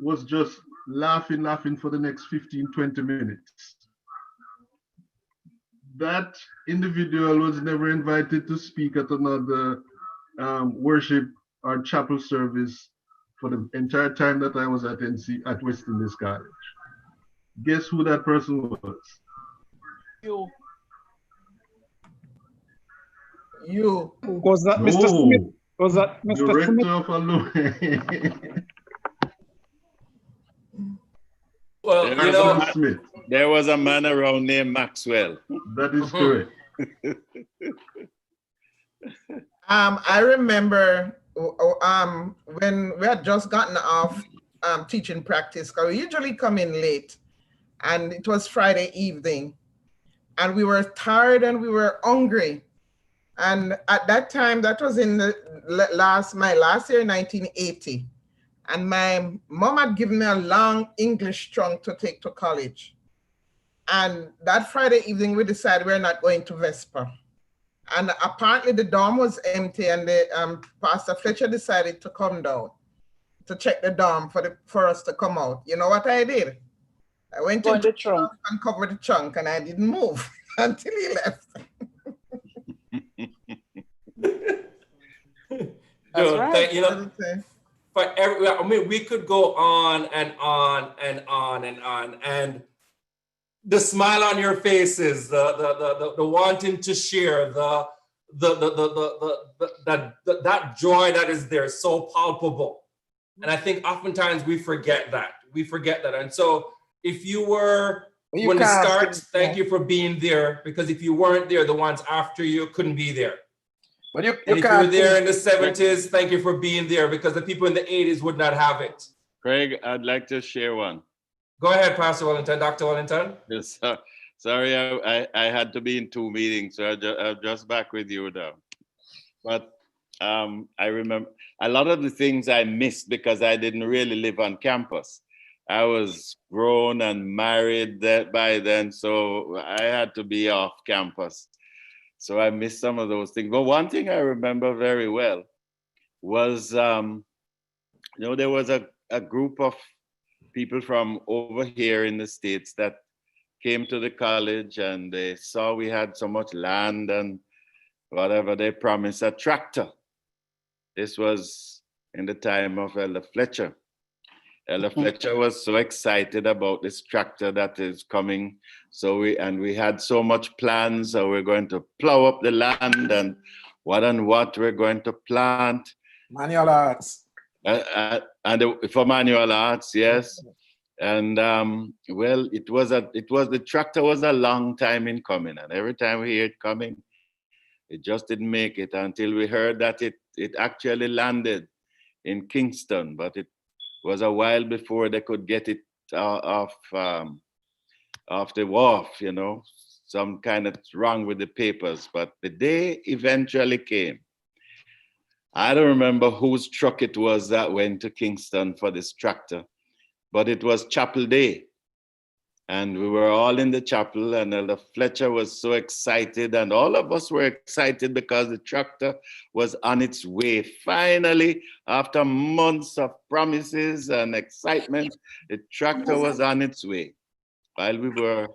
was just laughing for the next 15, 20 minutes. That individual was never invited to speak at another worship or chapel service for the entire time that I was at West Indies College. Guess who that person was? You. Was that Mr. Smith? Was that Mr. Director Smith? of Alumni. Well, you know, Smith. There was a man around named Maxwell. That is correct. I remember when we had just gotten off teaching practice, because we usually come in late, and it was Friday evening, and we were tired and we were hungry. And at that time, that was in the my last year, 1980. And my mom had given me a long English trunk to take to college. And that Friday evening, we decided we're not going to Vesper. And apparently the dorm was empty, and the Pastor Fletcher decided to come down to check the dorm for us to come out. You know what I did? I went into the trunk and covered the trunk, and I didn't move until he left. That's right. You know, for every, I mean, we could go on and on and on and on, and the smile on your faces, the wanting to share, that joy that is there, so palpable. And I think oftentimes we forget that. And so if you were when it starts, thank you for being there, because if you weren't there, the ones after you couldn't be there. But if you were there in the 70s, thank you for being there, because the people in the 80s would not have it. Craig, I'd like to share one. Go ahead, Pastor Wellington, Dr. Wellington. Yes, sorry, I had to be in 2 meetings, so I'm just back with you now. But I remember a lot of the things I missed because I didn't really live on campus. I was grown and married by then, so I had to be off campus. So I missed some of those things. But one thing I remember very well was, there was a group of people from over here in the States that came to the college, and they saw we had so much land and whatever. They promised a tractor. This was in the time of Elder Fletcher. Elder Fletcher was so excited about this tractor that is coming. So we had so much plans. So we're going to plow up the land and what we're going to plant. Manual arts. For manual arts, yes. And well, the tractor was a long time in coming, and every time we hear it coming, it just didn't make it until we heard that it actually landed in Kingston, but it was a while before they could get it off the wharf, some kind of wrong with the papers. But the day eventually came. I don't remember whose truck it was that went to Kingston for this tractor, but it was chapel day. And we were all in the chapel, and Elder Fletcher was so excited, and all of us were excited because the tractor was on its way. Finally, after months of promises and excitement, the tractor was on its way. While we were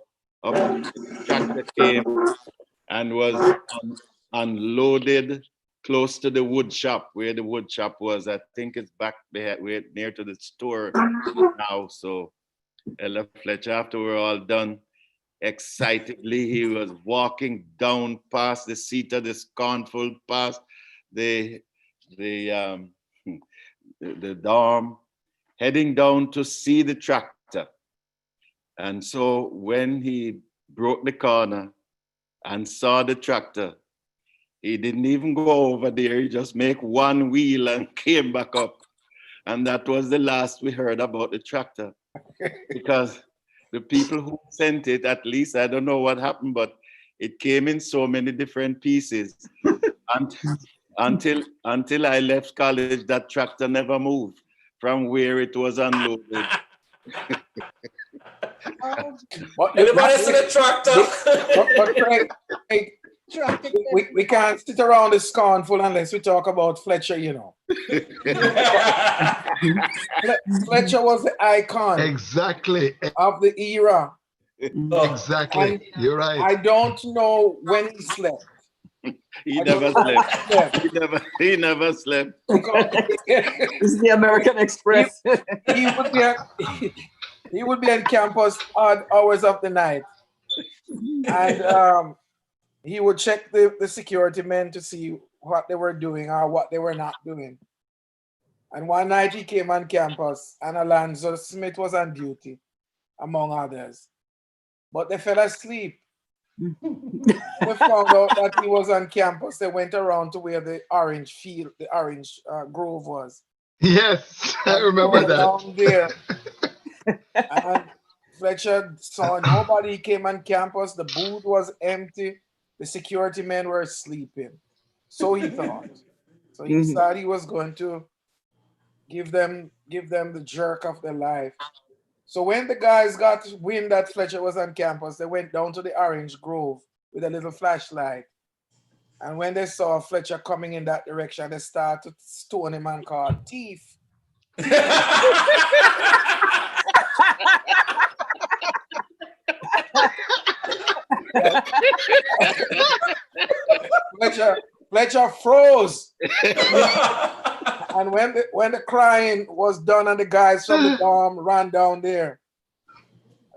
up, the tractor came and was unloaded close to the wood shop, where the wood shop was. I think it's back there, near to the store now. So Elder Fletcher, after we're all done, excitedly, he was walking down past the seat of the Scornful, past the dorm, heading down to see the tractor. And so when he broke the corner and saw the tractor, he didn't even go over there. He just made one wheel and came back up. And that was the last we heard about the tractor. Because the people who sent it, at least, I don't know what happened, but it came in so many different pieces. Until I left college, that tractor never moved from where it was unloaded. Anybody see the tractor? But Craig, we can't sit around the Scornful unless we talk about Fletcher, Fletcher was the icon. Exactly. Of the era. Exactly. You're right. I don't know when he slept. He never slept. He never slept. This is the American Express. He would be on campus odd hours of the night. And he would check the security men to see what they were doing or what they were not doing. And one night he came on campus and Alonzo Smith was on duty, among others. But they fell asleep. They found out that he was on campus. They went around to where the orange grove was. Yes, I remember that. Down there. And Fletcher saw nobody came on campus. The booth was empty. The security men were sleeping. So he thought. So he decided he was going to give them the jerk of their life. So when the guys got wind that Fletcher was on campus, they went down to the orange grove with a little flashlight. And when they saw Fletcher coming in that direction, they started to stone him and call thief. Fletcher froze. And when the crying was done and the guys from the dorm ran down there,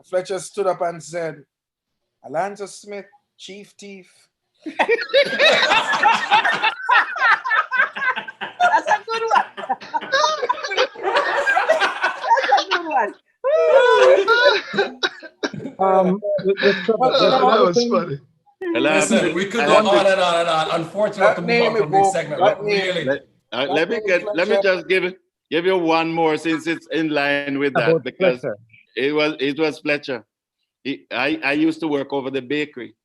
Fletcher stood up and said, Alonzo Smith, chief thief. That's a good one. That's a good one. That was funny. Listen, we could go on and on and on. Unfortunately, to move on from this segment, but really. Let me just give you one more since it's in line with that, because it was Fletcher. I used to work over the bakery,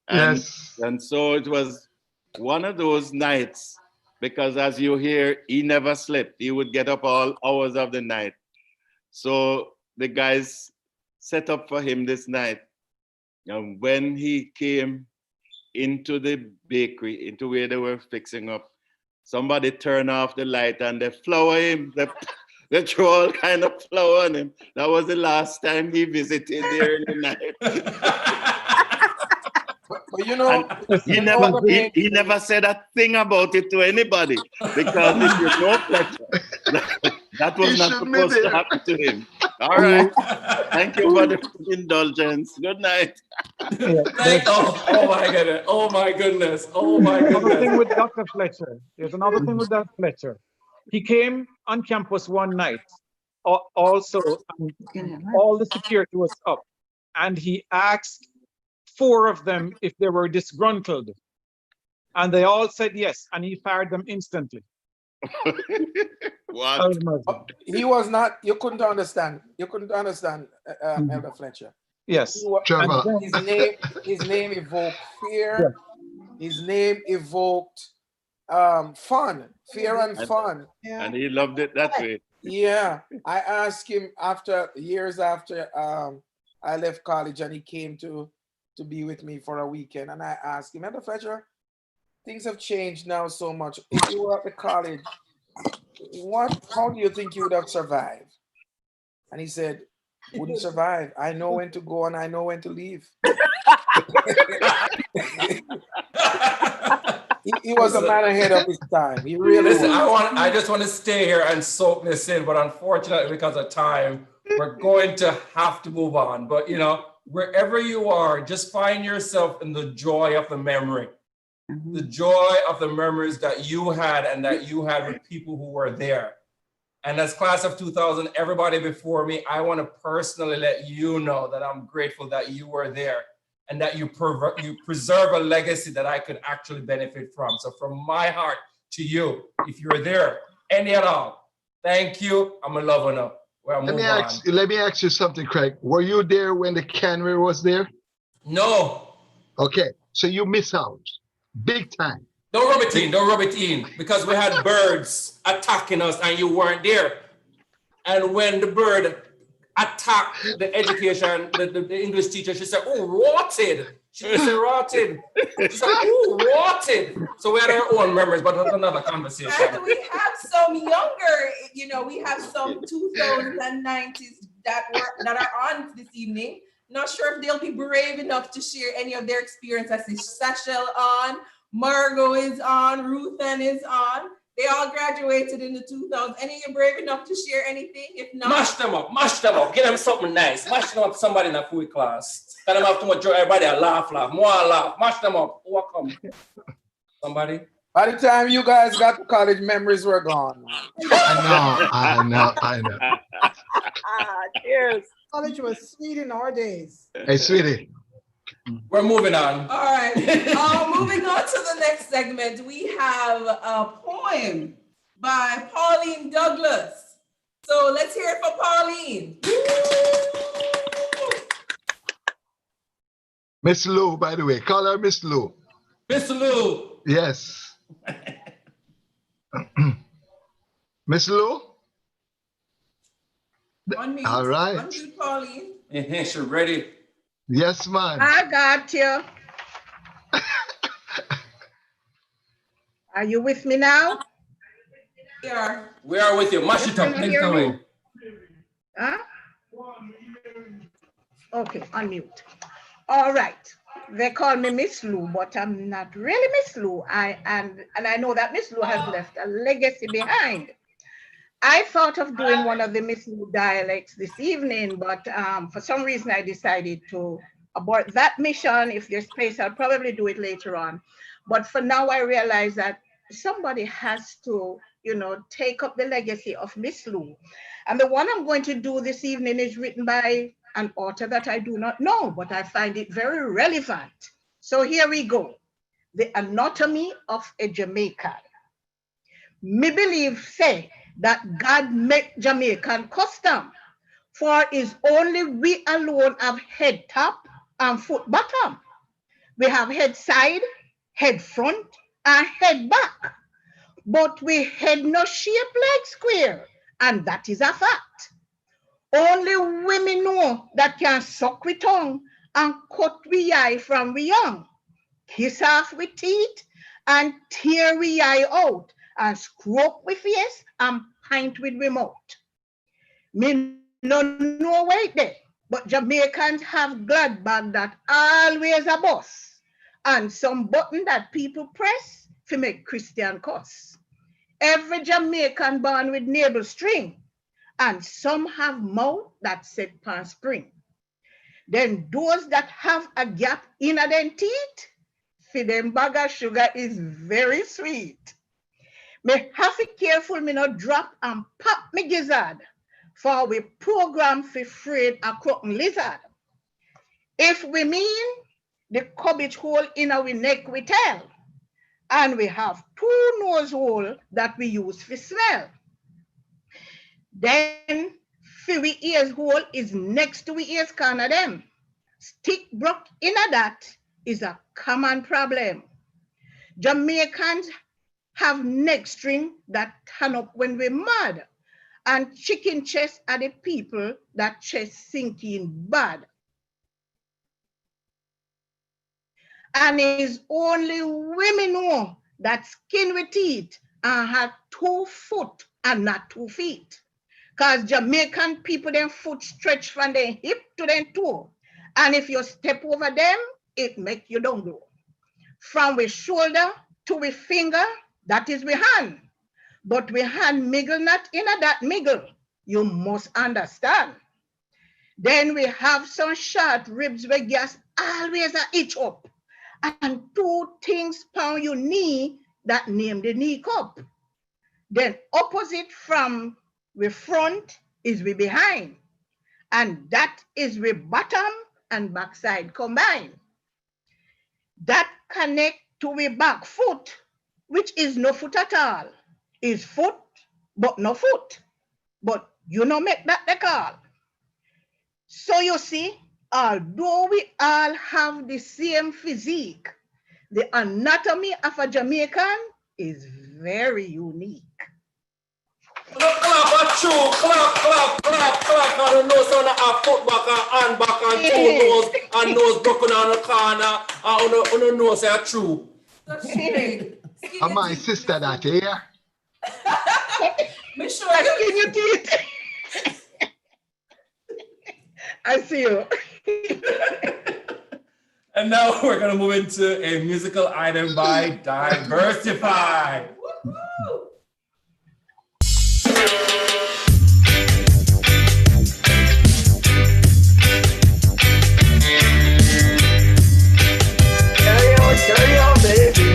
and so it was one of those nights, because as you hear, he never slept. He would get up all hours of the night. So the guys set up for him this night, and when he came into the bakery, into where they were fixing up, somebody turned off the light and they flour him. They threw all kind of flour on him. That was the last time he visited there in the night. But you know, he never said a thing about it to anybody, because if you know Fletcher, that was not supposed to happen to him. All right. Thank you for the indulgence. Good night. Oh my goodness. Oh my goodness. Oh my goodness. Another thing with Dr. Fletcher. There's another thing with Dr. Fletcher. He came on campus one night. Also, all the security was up, and he asked 4 of them if they were disgruntled, and they all said yes, and he fired them instantly. What? He was not. You couldn't understand. You couldn't understand Elder Fletcher. Yes. His name evoked fear. Yeah. His name evoked fun, fear and fun. Yeah. And he loved it that way. Yeah. I asked him years after I left college, and he came to be with me for a weekend. And I asked him, Elder Fletcher, things have changed now so much. If you were at the college, how do you think you would have survived? And he said, wouldn't survive. I know when to go and I know when to leave. He was a man ahead of his time. He really was. I just want to stay here and soak this in, but unfortunately, because of time, we're going to have to move on. But you know, wherever you are, just find yourself in the joy of the memory. The joy of the memories that you had and that you had with people who were there. And as class of 2000, everybody before me, I want to personally let you know that I'm grateful that you were there and that you preserve a legacy that I could actually benefit from. So from my heart to you, if you're there, any at all, thank you. I'm a lover now. Let me ask you something, Craig. Were you there when the cannery was there? No. Okay, so you miss out. Big time. Don't rub it in, because we had birds attacking us and you weren't there. And when the bird attacked the education, the English teacher. She said, "Oh, rotted." She didn't say rotted. She said, "Oh, rotted." So we had our own memories, but that's another conversation. And we have some younger, we have some 2090s that are on this evening. Not sure if they'll be brave enough to share any of their experience. I see Sachel on, Margot is on, Ruthann is on. They all graduated in the 2000s. Any of you brave enough to share anything? If not, Mash them up, give them something nice. Mash them up to somebody in a food class. Tell them have too much joy, everybody laugh, more laugh. Mash them up. Who will come? Somebody? By the time you guys got to college, memories were gone. I know. Cheers. College was sweet in our days. Hey, sweetie. We're moving on. all right. Moving on to the next segment, we have a poem by Pauline Douglas. So let's hear it for Pauline. Miss Lou, by the way. Call her Miss Lou. Miss Lou. Yes. Miss Lou? Unmute. All right. Unmute, Pauline. She's ready. Yes, man. I got you. Are you with me now? We are with you. Mash it up. Take it away. Huh? Okay, unmute. All right. They call me Miss Lou, but I'm not really Miss Lou. And I know that Miss Lou has left a legacy behind. I thought of doing one of the Miss Lou dialects this evening, but for some reason I decided to abort that mission. If there's space, I'll probably do it later on. But for now, I realize that somebody has to, take up the legacy of Miss Lou. And the one I'm going to do this evening is written by an author that I do not know, but I find it very relevant. So here we go. The Anatomy of a Jamaican. Me believe say that God make Jamaican custom, for is only we alone have head top and foot bottom. We have head side, head front, and head back. But we head no shape like square, and that is a fact. Only women know that can suck with tongue and cut we eye from we young, kiss off with teeth and tear we eye out and screw up with face and pint with remote. Me no know wait there, but Jamaicans have glad bag that always a boss and some button that people press to make Christian cuss. Every Jamaican born with navel string, and some have mouth that set pan spring. Then those that have a gap in a them teeth, for them bag of sugar is very sweet. Me have to careful me not drop and pop me gizzard, for we program for afraid a cropping lizard. If we mean the cabbage hole in our neck we tell, and we have 2 nose hole that we use for smell. Then for we ears hole is next to we ears corner them. Stick broke in a that is a common problem. Jamaicans have neck string that turn up when we're mad, and chicken chest are the people that chest sinking bad. And it's only women know that skin with teeth and have 2 foot and not 2 feet. Because Jamaican people, their foot stretch from their hip to their toe. And if you step over them, it make you don't go. From we shoulder to we finger, that is we hand. But we hand miggle not in a that miggle. You must understand. Then we have some short ribs where gas always a itch up. And 2 things pound your knee that name the knee cup. Then opposite from we front is we behind. And that is we bottom and backside combined. That connect to we back foot, which is no foot at all. Is foot, but no foot. But you no make that the call. So you see, although we all have the same physique, the anatomy of a Jamaican is very unique. Clap a true. Clap, clap, clap, clap. I don't know sound a foot back and hand back and two nose and nose broken on the corner. I don't know say true. And my sister that, yeah? Make sure Skin your teeth. I see you. And now we're going to move into a musical item by Diversify. Carry on, baby.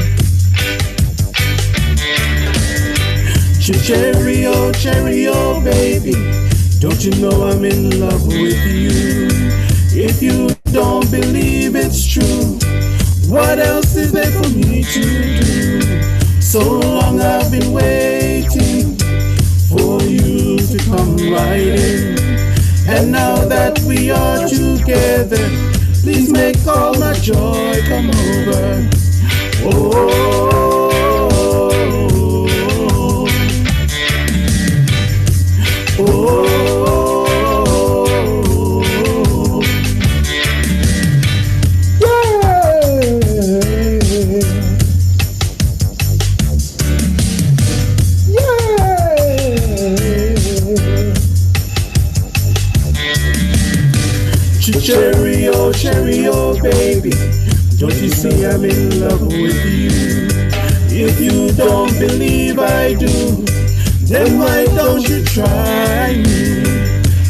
Cherry, oh, baby. Don't you know I'm in love with you? If you don't believe it's true, what else is there for me to do? So long I've been waiting for you to come right in. And now that we are together, please make all my joy come over. Oh, cherry, oh, baby, don't you see I'm in love with you? If you don't believe I do, then why don't you try me?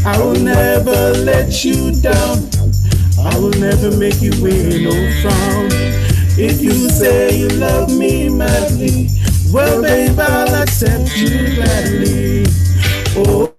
I will never let you down. I will never make you wear no frown. If you say you love me madly, well, babe, I'll accept you gladly. Oh,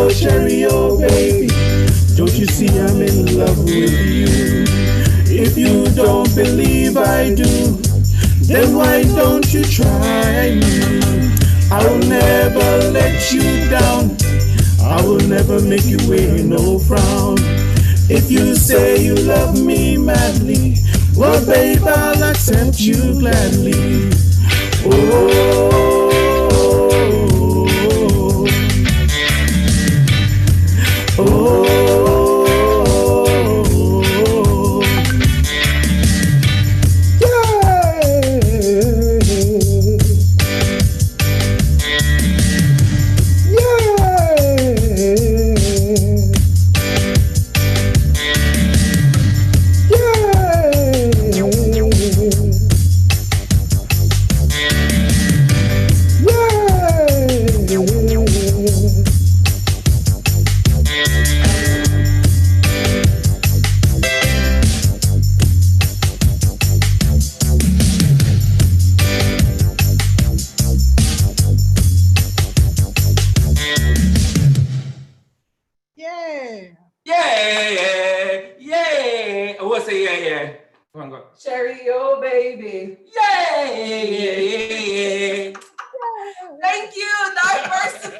cherry, oh, baby, don't you see I'm in love with you? If you don't believe I do, then why don't you try me? I will never let you down. I will never make you wear no frown. If you say you love me madly, well, babe, I'll accept you gladly. Oh, Cherry, oh, baby. Yay! Thank you, Diversify.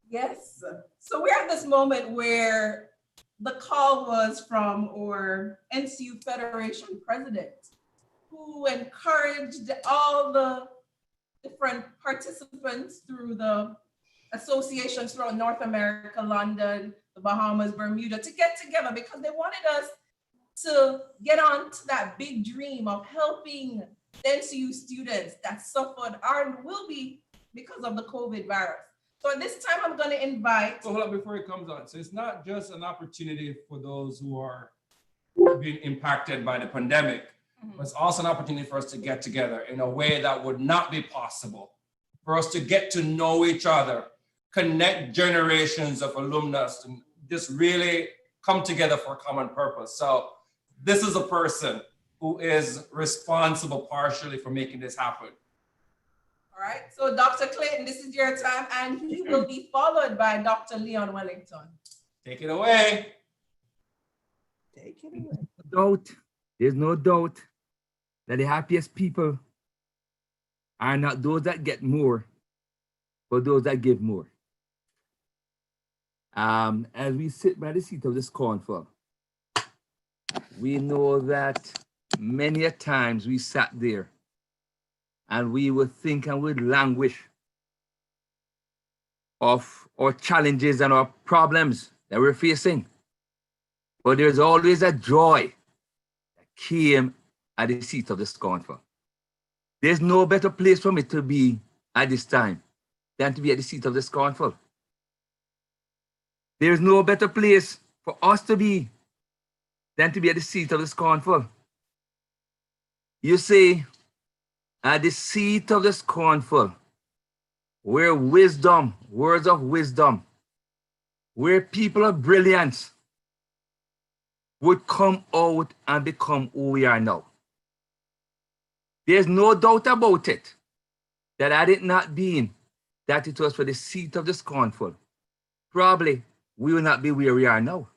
Yes. So we're at this moment where the call was from our NCU Federation president, who encouraged all the different participants through the associations throughout North America, London, the Bahamas, Bermuda, to get together because they wanted us to get on to that big dream of helping NCU students that suffered and will be because of the COVID virus. So at this time, I'm going to invite. So hold on before it comes on. So it's not just an opportunity for those who are being impacted by the pandemic, but it's also an opportunity for us to get together in a way that would not be possible, for us to get to know each other, connect generations of alumnus, and just really come together for a common purpose. So this is a person who is responsible partially for making this happen. All right. So Dr. Clayton, this is your time, and he will be followed by Dr. Leon Wellington. Take it away. Take it away. There's no doubt that the happiest people are not those that get more, but those that give more. As we sit by the seat of the scornful, we know that many a times we sat there and we would think and would languish of our challenges and our problems that we're facing. But there's always a joy that came at the seat of the scornful. There's no better place for me to be at this time than to be at the seat of the scornful. There's no better place for us to be than to be at the seat of the scornful. You see, at the seat of the scornful, where wisdom, words of wisdom, where people of brilliance would come out and become who we are now. There's no doubt about it that had it not been that it was for the seat of the scornful, probably we will not be where we are now.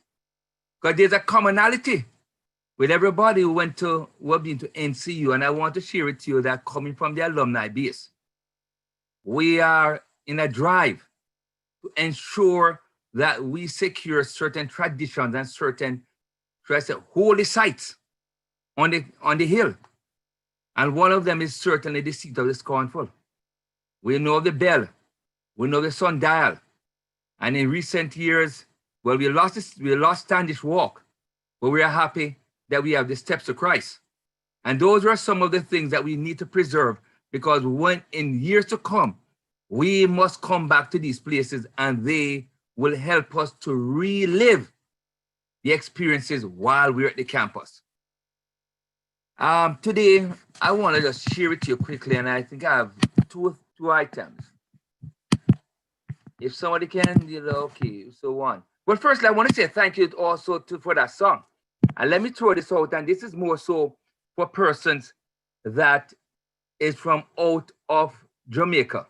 Because there's a commonality with everybody who have been to NCU, and I want to share with you that coming from the alumni base, we are in a drive to ensure that we secure certain traditions and certain holy sites on the hill. And one of them is certainly the seat of the scornful. We know the bell, we know the sundial, and in recent years, well, we lost Standish Walk, but we are happy that we have the steps of Christ. And those are some of the things that we need to preserve, because when in years to come, we must come back to these places and they will help us to relive the experiences while we're at the campus. Today, I want to just share with you quickly, and I think I have two items. If somebody can, okay, so one. Well, firstly, I want to say thank you also for that song. And let me throw this out, and this is more so for persons that is from out of Jamaica.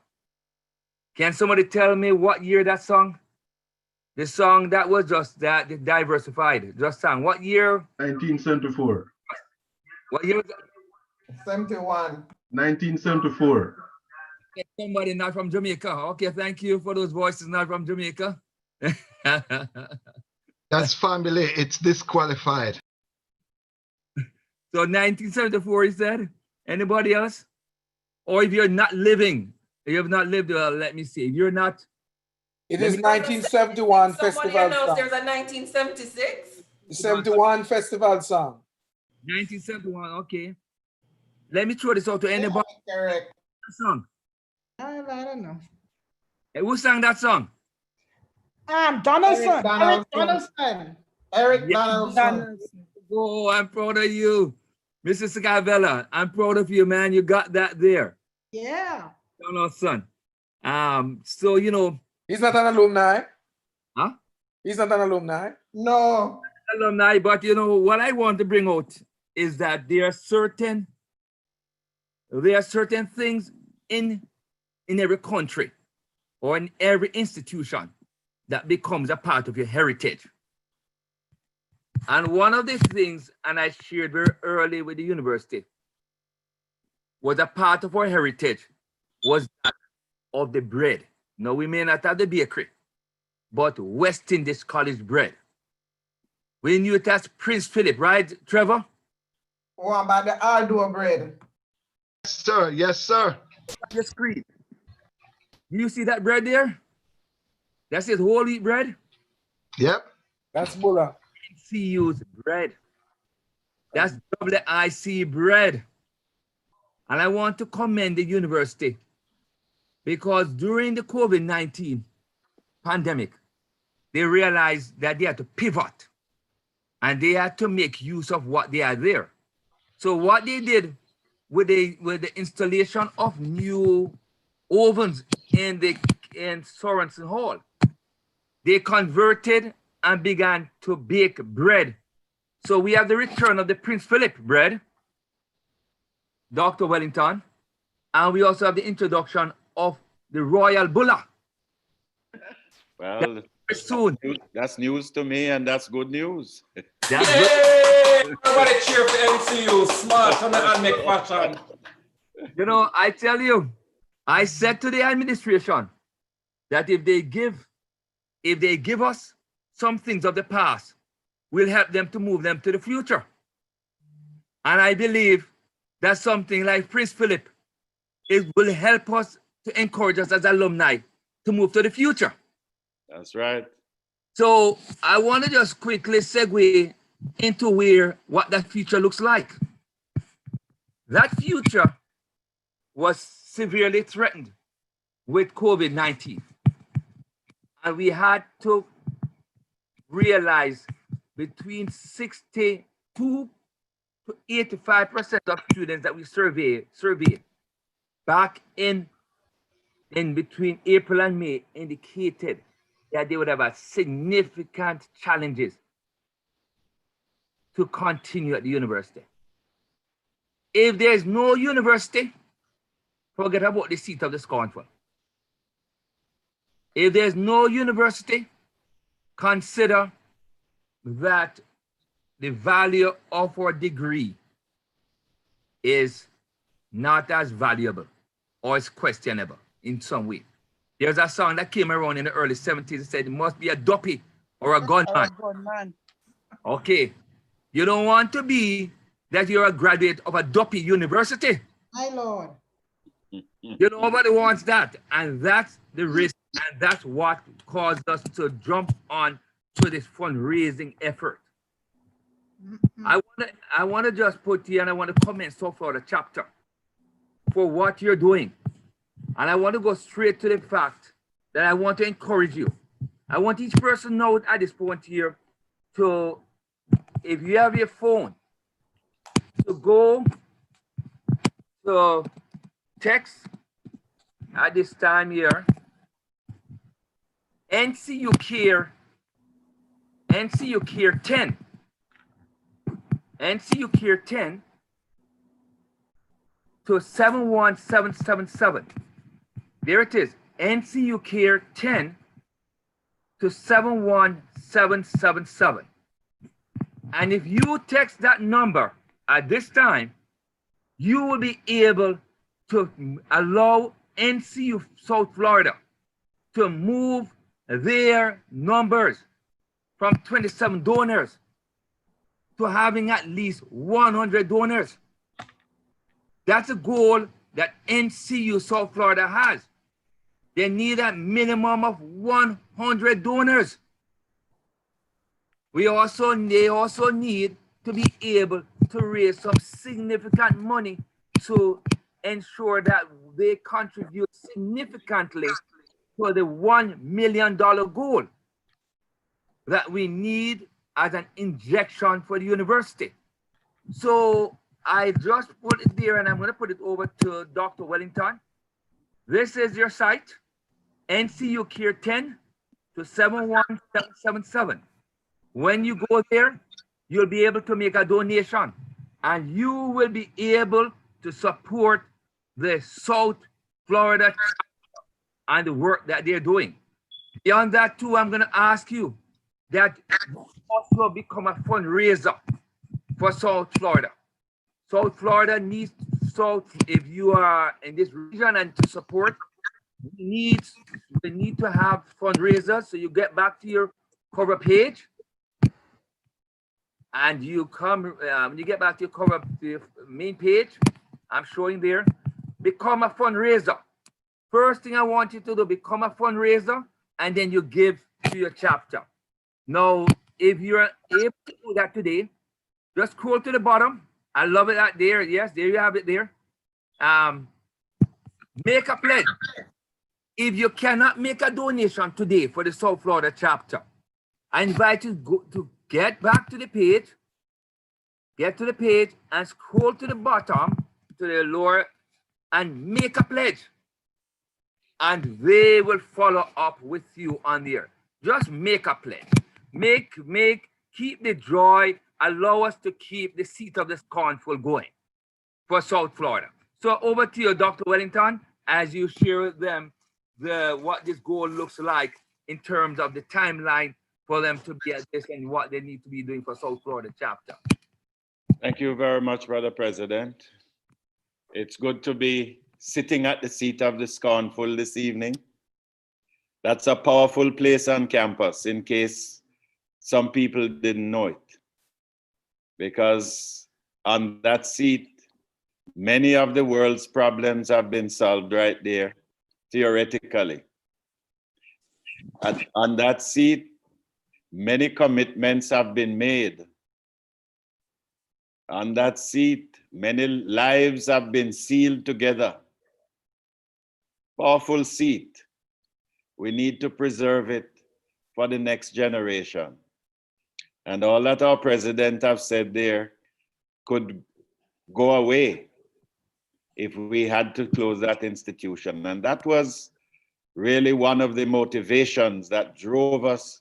Can somebody tell me what year that song? The song that was just that diversified, just sang. What year? 1974. What year was that? 71. 1974. Somebody not from Jamaica. Okay, thank you for those voices not from Jamaica. That's family. It's disqualified. So 1974, is that? Anybody else? Or if you're not living, if you have not lived, let me see. If you're not. It is 1971 Somebody festival knows song. there's a 1976. The 71 festival song. 1971, okay. Let me throw this out to anybody. Correct. That song. I don't know. Hey, who sang that song? Donaldson. Eric Donaldson. Eric Donaldson. Oh, I'm proud of you. Mrs. Sagavella, I'm proud of you, man. You got that there. Yeah. Donaldson. So, He's not an alumni. Huh? He's not an alumni. No. Alumni, but what I want to bring out is that there are certain things in every country or in every institution that becomes a part of your heritage. And one of the things, and I shared very early with the university, was a part of our heritage was that of the bread. Now, we may not have the bakery, but West Indies College bread. We knew it as Prince Philip, right, Trevor? What about the Ardua bread? Yes, sir. Yes, sir. Your screen. Do you see that bread there? That's his whole wheat bread? Yep. That's Bulla. NCU's bread. That's WIC bread. And I want to commend the university because during the COVID-19 pandemic, they realized that they had to pivot and they had to make use of what they had there. So what they did with the installation of new ovens in Sorensen Hall, they converted and began to bake bread. So we have the return of the Prince Philip bread, Dr. Wellington, And we also have the introduction of the Royal Bulla. Well, soon. That's news to me, and that's good news. That's Yay! Everybody cheer for NCU, smart and make fashion. You know, I tell you, I said to the administration that if they give us some things of the past, we'll help them to move them to the future. And I believe that something like Prince Philip, it will help us to encourage us as alumni to move to the future. That's right. So I want to just quickly segue into what that future looks like. That future was severely threatened with COVID-19. And we had to realize between 62 to 85% of students that we surveyed back in between April and May indicated that they would have had significant challenges to continue at the university. If there's no university, forget about the seat of the Scornful. If there's no university, consider that the value of our degree is not as valuable or is questionable in some way. There's a song that came around in the early 70s that said it must be a duppy or a gunman. Okay, you don't want to be that you're a graduate of a duppy university. My Lord. You know, nobody wants that. And that's the risk. And that's what caused us to jump on to this fundraising effort. I want to just put here, and I want to comment so far the chapter for what you're doing. And I want to go straight to the fact that I want to encourage you. I want each person know at this point here to, if you have your phone, to go to text at this time here, NCU Care 10, NCU Care 10 to 71777. There it is, NCU Care 10 to 71777. And if you text that number at this time, you will be able to allow NCU South Florida to move their numbers from 27 donors to having at least 100 donors. That's a goal that NCU South Florida has. They need a minimum of 100 donors. They also need to be able to raise some significant money to ensure that they contribute significantly to the $1 million goal that we need as an injection for the university. So I just put it there, and I'm going to put it over to Dr. Wellington. This is your site, NCU Care 10 to 71777. When you go there, you'll be able to make a donation, and you will be able to support the South Florida and the work that they're doing. Beyond that too, I'm going to ask you that you also become a fundraiser for South Florida. South Florida needs, if you are in this region and to support, we need to have fundraisers. So you get back to your cover page, and you come, when you get back to your main page, I'm showing there, become a fundraiser. First thing I want you to do, become a fundraiser, and then you give to your chapter. Now, if you're able to do that today, just scroll to the bottom. I love it out there. Yes, there you have it there. Make a pledge. If you cannot make a donation today for the South Florida chapter, I invite you to get back to the page, get to the page and scroll to the bottom, to the lower, and make a pledge. And they will follow up with you on there. Just make a pledge. Keep the joy, allow us to keep the seat of the Scornful going for South Florida. So over to you, Dr. Wellington, as you share with them what this goal looks like in terms of the timeline for them to be at this and what they need to be doing for South Florida chapter. Thank you very much, Brother President. It's good to be sitting at the seat of the Scornful this evening. That's a powerful place on campus, in case some people didn't know it. Because on that seat, many of the world's problems have been solved right there, theoretically. On that seat, many commitments have been made. On that seat, many lives have been sealed together. Powerful seat. We need to preserve it for the next generation. And all that our president have said there could go away if we had to close that institution. And that was really one of the motivations that drove us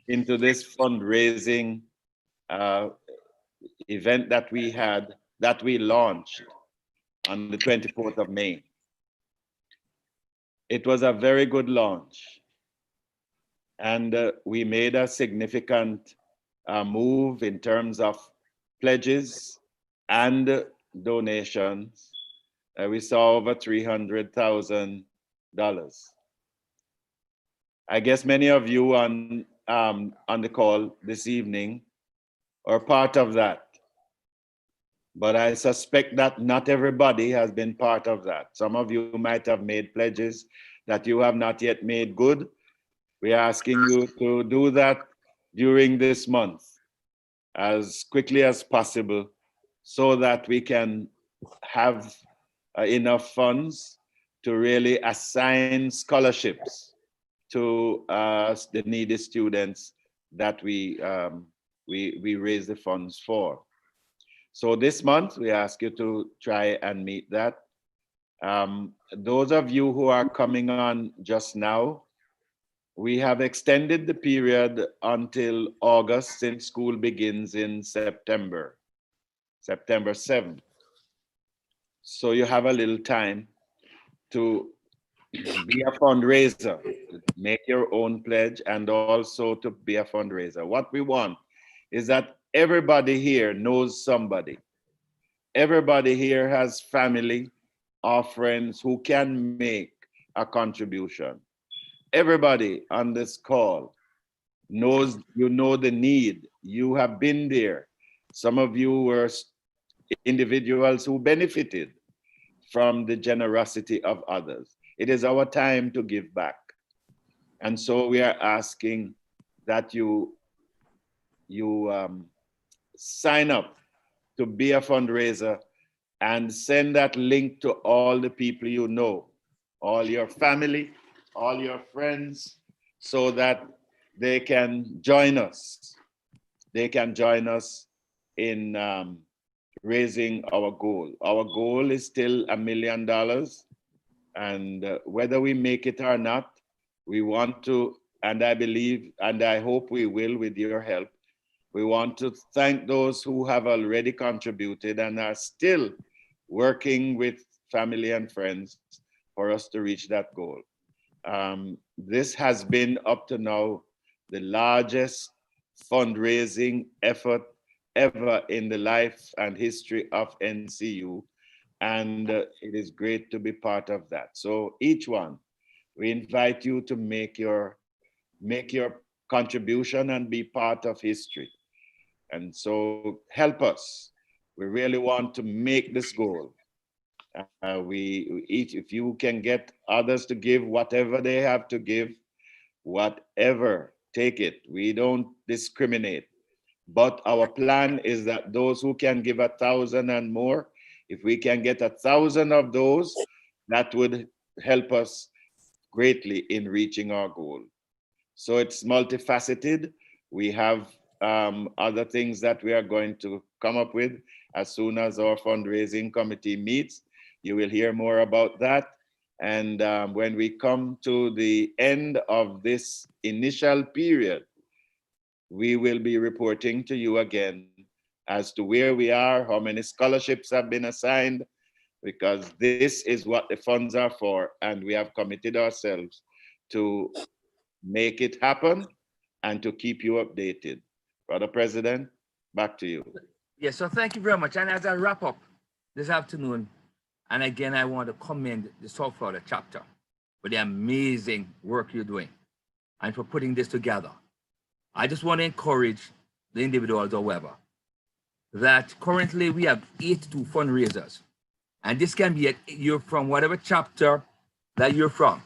into this fundraising event that we launched on the 24th of May. It was a very good launch. And we made a significant move in terms of pledges and donations. We saw over $300,000. I guess many of you on the call this evening are part of that. But I suspect that not everybody has been part of that. Some of you might have made pledges that you have not yet made good. We're asking you to do that during this month as quickly as possible so that we can have enough funds to really assign scholarships to the needy students that we raise the funds for. So this month, we ask you to try and meet that. Those of you who are coming on just now, we have extended the period until August, since school begins in September 7th. So you have a little time to be a fundraiser, make your own pledge, and also to be a fundraiser. What we want is that everybody here knows somebody. Everybody here has family or friends who can make a contribution. Everybody on this call knows, you know the need. You have been there. Some of you were individuals who benefited from the generosity of others. It is our time to give back. And so we are asking that you sign up to be a fundraiser and send that link to all the people you know, all your family, all your friends, so that they can join us. They can join us in raising our goal. Our goal is still $1 million. And whether we make it or not, we want to, and I believe, and I hope we will with your help, we want to thank those who have already contributed and are still working with family and friends for us to reach that goal. This has been up to now the largest fundraising effort ever in the life and history of NCU. And it is great to be part of that. So each one, we invite you to make your contribution and be part of history. And so help us. We really want to make this goal. If you can get others to give whatever they have to give, whatever, take it. We don't discriminate. But our plan is that those who can give 1,000 and more, if we can get 1,000 of those, that would help us greatly in reaching our goal. So it's multifaceted. We have other things that we are going to come up with as soon as our fundraising committee meets. You will hear more about that. And when we come to the end of this initial period, we will be reporting to you again as to where we are, how many scholarships have been assigned, because this is what the funds are for, and we have committed ourselves to make it happen and to keep you updated. Brother President, back to you. Yes, so thank you very much. And as I wrap up this afternoon, and again, I want to commend the South Florida chapter for the amazing work you're doing and for putting this together. I just want to encourage the individuals, however, that currently we have 82 fundraisers. And this can be you're from whatever chapter that you're from.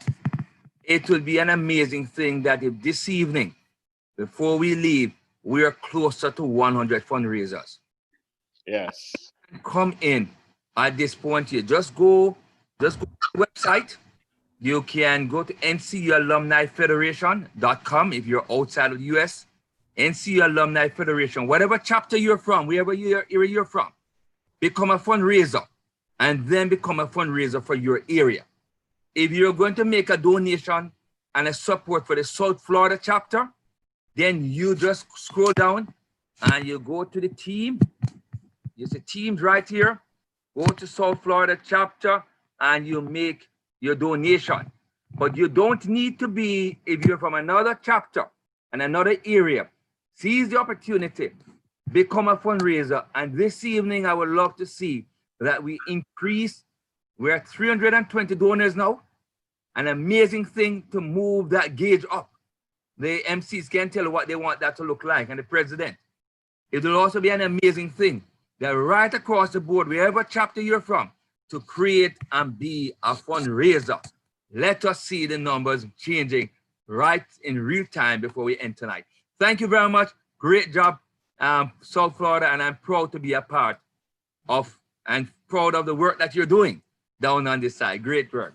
It will be an amazing thing that if this evening, before we leave, we are closer to 100 fundraisers. Yes. Come in at this point here. Just go to the website. You can go to ncusouthflorida.com if you're outside of the US. NCU Alumni Federation, whatever chapter you're from, wherever you're from, become a fundraiser and then become a fundraiser for your area. If you're going to make a donation and a support for the South Florida chapter, then you just scroll down and you go to the team. You see teams right here. Go to South Florida chapter and you make your donation. But you don't need to be, if you're from another chapter and another area, seize the opportunity, become a fundraiser. And this evening, I would love to see that we increase. We're at 320 donors now. An amazing thing to move that gauge up. The MCs can tell what they want that to look like, and the president. It will also be an amazing thing that right across the board, wherever chapter you're from, to create and be a fundraiser. Let us see the numbers changing right in real time before we end tonight. Thank you very much. Great job, South Florida, and I'm proud to be a part of and proud of the work that you're doing down on this side. Great work.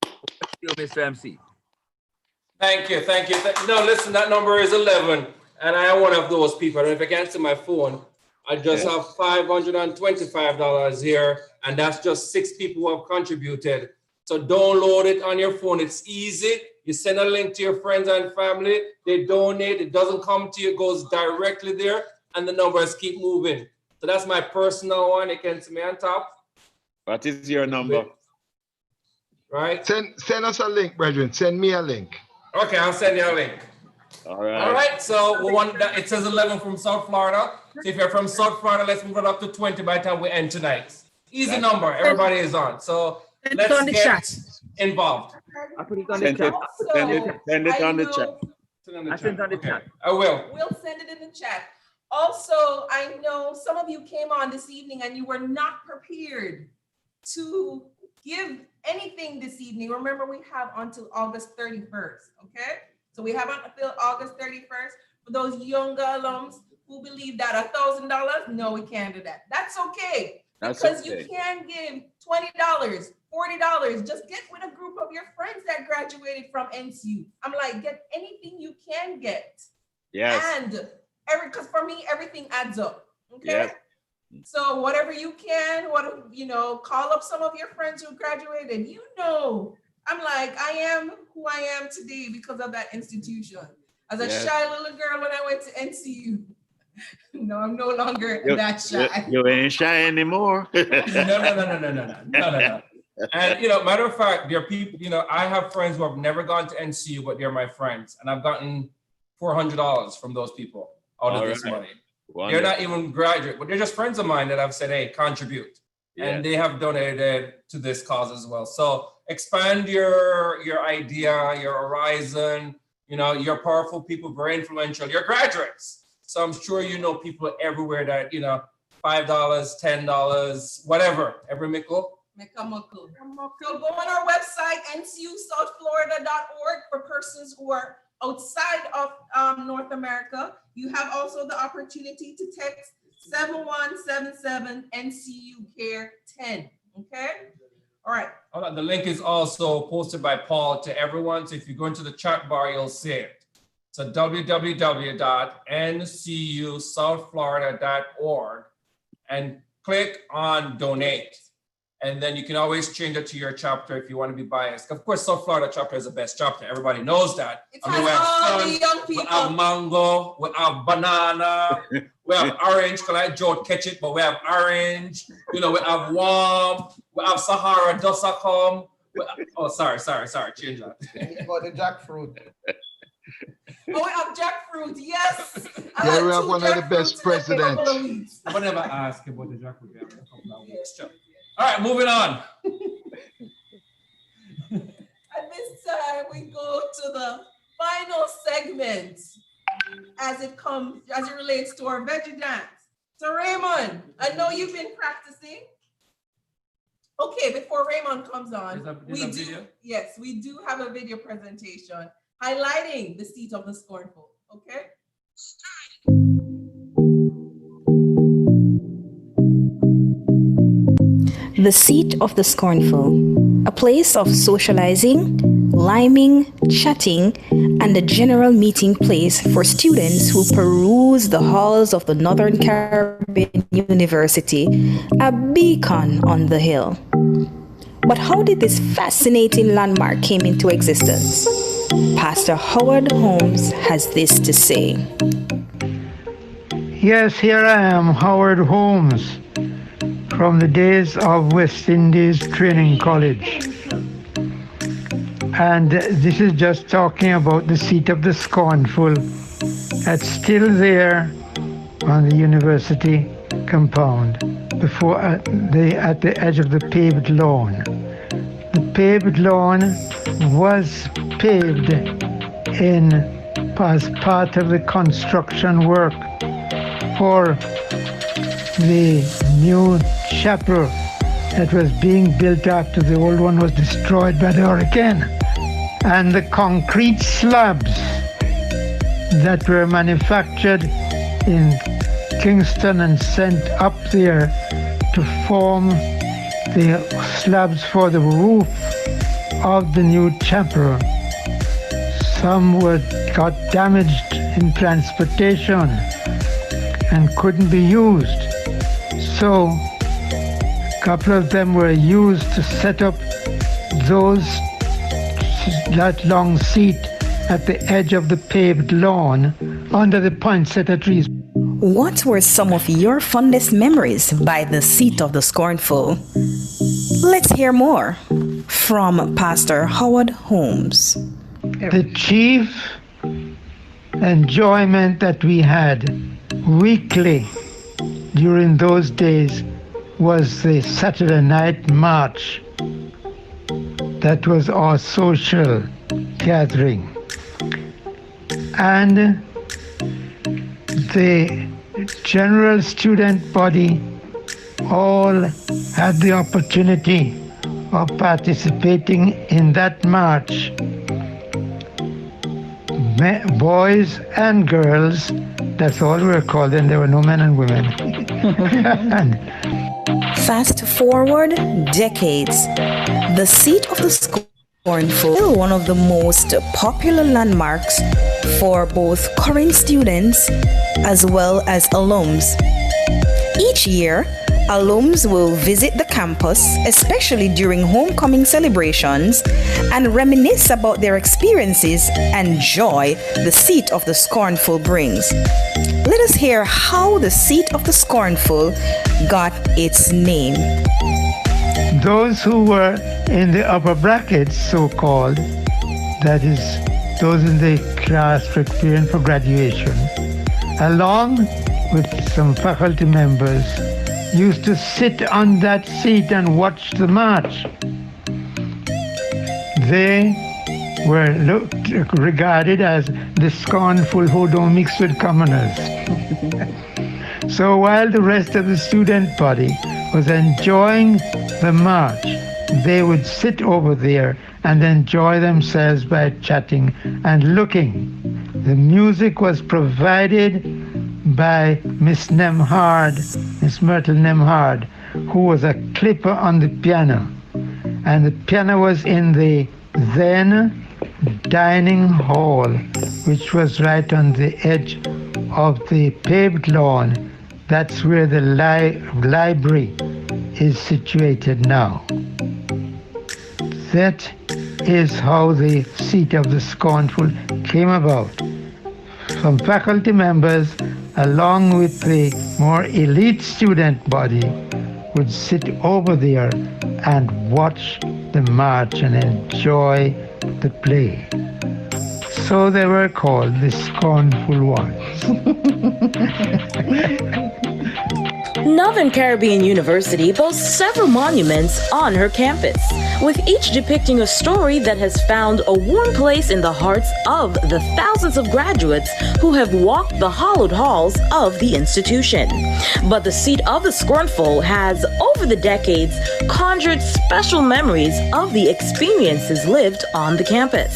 Thank you, Mr. MC. Thank you, thank you. No, listen, that number is 11, and I am one of those people. And if I can't see my phone, I just have $525 here, and that's just 6 people who have contributed. So download it on your phone. It's easy. You send a link to your friends and family. They donate. It doesn't come to you. It goes directly there, and the numbers keep moving. So that's my personal one. You can see me on top. What is your number? Right. Send us a link, brethren. Send me a link. Okay, I'll send you a link. All right. All right. So it says 11 from South Florida. So if you're from South Florida, let's move it up to 20 by the time we end tonight. Easy number. Everybody is on. So let's get involved. I put it on the chat. Send it on the chat. I sent it on the chat. I will. We'll send it in the chat. Also, I know some of you came on this evening and you were not prepared to give anything this evening. Remember, we have until August 31st, okay? So we have until August 31st. For those younger alums who believe that $1,000, no, we can't do that. That's okay. Because you can give $20, $40. Just get with a group of your friends that graduated from NCU. I'm like, get anything you can get. Yes. And because for me, everything adds up. Okay. Yes. So whatever you can, call up some of your friends who graduated. I'm like, I am who I am today because of that institution. As a shy little girl when I went to NCU. No, I'm no longer that shy. You ain't shy anymore. No. And matter of fact, there are people, I have friends who have never gone to NCU, but they're my friends. And I've gotten $400 from those people out of this money. Wonderful. They're not even graduate, but they're just friends of mine that I've said, hey, contribute. Yeah. And they have donated to this cause as well. So expand your idea, your horizon. You're powerful people, very influential. You're graduates. So I'm sure you know people everywhere that, $5, $10, whatever, every mickle. So go on our website, ncusouthflorida.org, for persons who are outside of North America. You have also the opportunity to text 7177 NCU Care 10. Okay. All right. The link is also posted by Paul to everyone. So if you go into the chat bar, you'll see it. So www.ncusouthflorida.org and click on donate. And then you can always change it to your chapter if you want to be biased. Of course, South Florida chapter is the best chapter. Everybody knows that. It has all the young people. We have mango, we have banana, we have orange, because like Joe catch it, but we have orange. We have warm, we have Sahara Dosacom. Oh, sorry, change that. For the jackfruit. Oh, we have jackfruit, yes. Yeah, we have one of the best presidents. I would never ask about the jackfruit. We have a couple of weeks. Sure. All right, moving on. At this time, we go to the final segment as it relates to our veggie dance. So Raymond, I know you've been practicing. Okay, before Raymond comes on, we do have a video presentation highlighting the seat of the scornful. Okay. The seat of the scornful, a place of socializing, liming, chatting, and a general meeting place for students who peruse the halls of the Northern Caribbean University, a beacon on the hill. But how did this fascinating landmark came into existence? Pastor Howard Holmes has this to say. Yes, here I am, Howard Holmes, from the days of West Indies Training College. And this is just talking about the seat of the scornful that's still there on the university compound before at the edge of the paved lawn. The paved lawn was paved as part of the construction work for the new chapel that was being built after the old one was destroyed by the hurricane. And the concrete slabs that were manufactured in Kingston and sent up there to form the slabs for the roof of the new chapel. Some got damaged in transportation and couldn't be used. So a couple of them were used to set up that long seat at the edge of the paved lawn under the poinsettia trees. What were some of your fondest memories by the seat of the scornful? Let's hear more from Pastor Howard Holmes. The chief enjoyment that we had weekly during those days was the Saturday night march. That was our social gathering. And the general student body all had the opportunity of participating in that march. Boys and girls, that's all we were called, and there were no men and women. Fast forward decades, the seat of the scornful is one of the most popular landmarks for both current students as well as alums. Each year, alums will visit the campus, especially during homecoming celebrations, and reminisce about their experiences and joy the seat of the scornful brings. Let us hear how the seat of the scornful got its name. Those who were in the upper brackets, so-called, that is, those in the class preparing for graduation, along with some faculty members, used to sit on that seat and watch the march. They were regarded as the scornful who don't mix with commoners. So while the rest of the student body was enjoying the march, they would sit over there and enjoy themselves by chatting and looking. The music was provided by Miss Myrtle Nemhard, who was a clipper on the piano. And the piano was in the then dining hall, which was right on the edge of the paved lawn. That's where the library is situated now. That is how the seat of the Scornful came about. Some faculty members, along with the more elite student body, would sit over there and watch the march and enjoy the play. So they were called the Scornful Ones. Northern Caribbean University boasts several monuments on her campus, with each depicting a story that has found a warm place in the hearts of the thousands of graduates who have walked the hallowed halls of the institution. But the seat of the Scornful has, over the decades, conjured special memories of the experiences lived on the campus.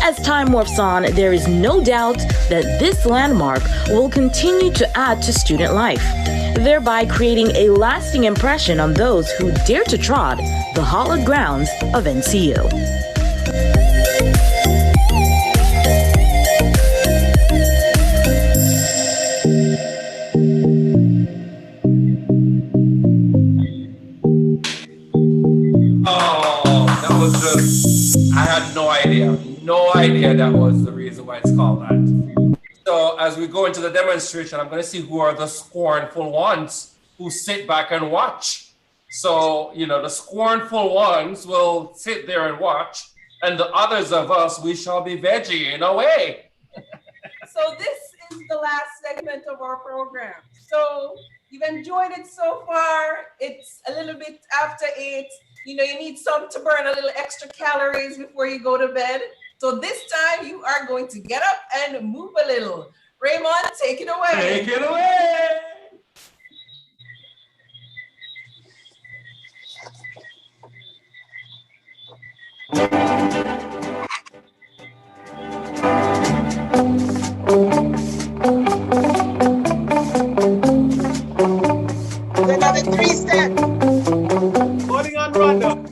As time morphs on, there is no doubt that this landmark will continue to add to student life, thereby creating a lasting impression on those who dare to trod the hallowed grounds of NCU. Oh, that was just, I had no idea that was the reason why it's called that. So as we go into the demonstration, I'm going to see who are the scornful ones who sit back and watch. So, you know, the scornful ones will sit there and watch, and the others of us, we shall be veggie in a way. So this is the last segment of our program. So you've enjoyed it so far. It's a little bit after 8. You know, you need some to burn a little extra calories before you go to bed. So this time you are going to get up and move a little. Raymond, take it away. Take it away. Another 3-step. Holding on, Rhonda.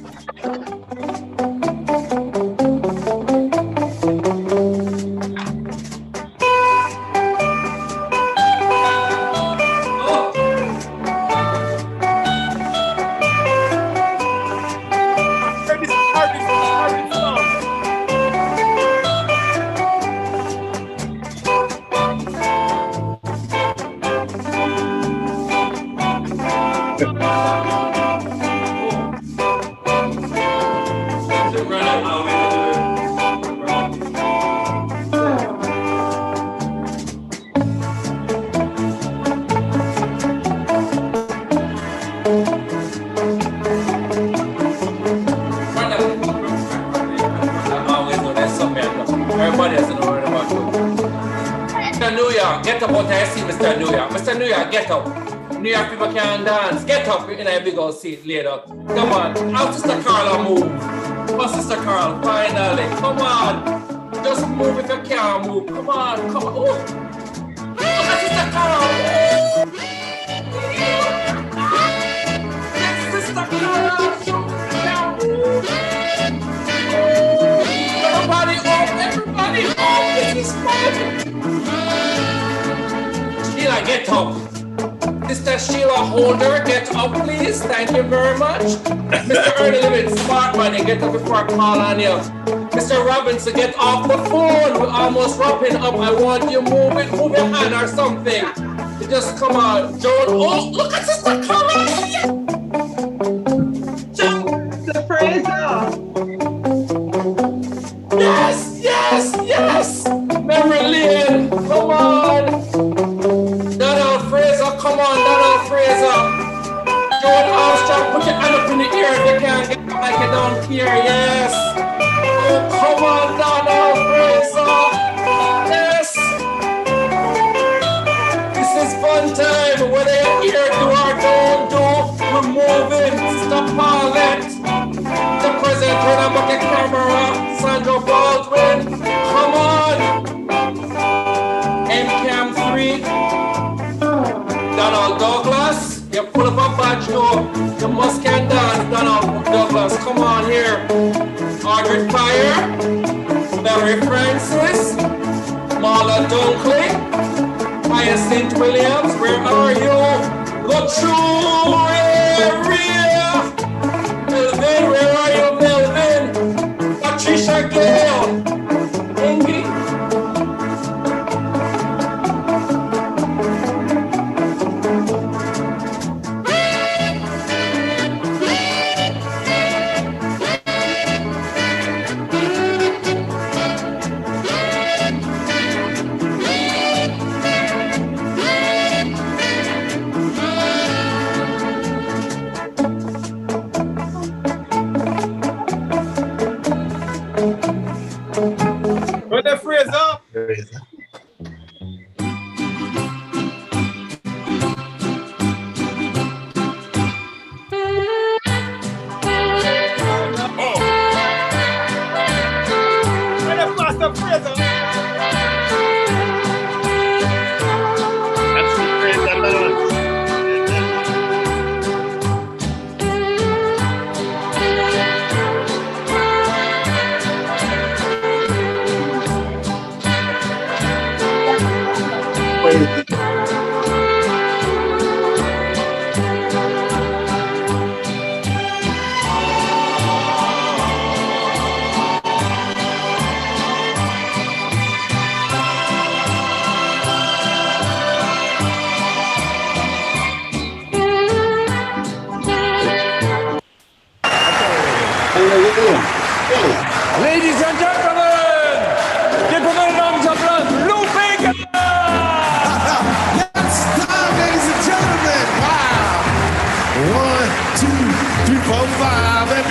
Everybody has to know what about you. Mr. New York, get up out there, see Mr. New York. Mr. New York, get up. New York people can't dance. Get up in a big old seat later. Come on. How Sister Carla move? Oh, Sister Carl, finally. Come on. Just move if you can't move. Come on. Come on. Oh. Look at Sister Carl. Sister Carla. Everybody up. Everybody up. This is fun. Sheila, get up. Sister Sheila Holder, get up, please. Thank you very much. Mr. Ernie Limit, smart money, get up before I call on you. Mr. Robinson, get off the phone. We're almost wrapping up. I want you move it, move your hand or something. You just come on. Joan, oh, look at Sister Carla. The Fraser. Yes, yes, yes. Mary Lynn, come on. Donald Fraser, come on, Donald Fraser. Joan Armstrong, put your hand up in the air if you can't get like you don't care, yes. Oh, come on, Donald Fraser. Yes. This is fun time. Whether you're here, do or don't do, we're moving. Sister Paulette, the president, turn on the camera. Sandra Baldwin, come on. MCAM 3. Donald Douglas, you pull up a badge now. You must can dance, Donald Douglas. Come on here. Audrey Pryor, Barry Francis, Marla Dunkley, Hyacinth Williams, where are you? Go through area.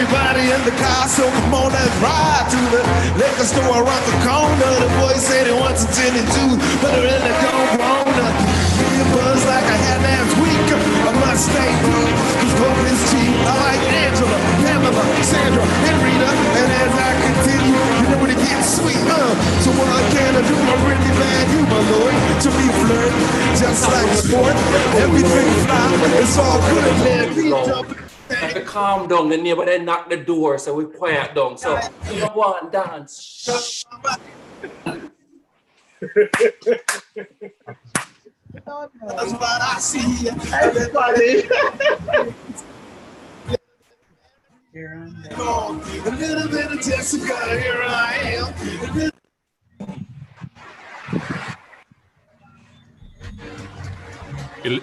everybody in the car, so come on, let's ride to the liquor store around the corner. The boys say they want some gin and juice, but they really don't wanna. Me a buzz like I had last week. I must stay blue, cause hope is cheap. I like Angela, Pamela, Sandra, and Rita. And as I continue, you know when it gets sweet, so what can I do? I'm really glad you, my lord, to be flirt, just like sport. Everything fly, it's all good, man. Have to calm down. The neighbor they knock the door, so we quiet down. So you don't go and dance. Shh. That's what I see. Everybody. A little bit of Jessica, here I am.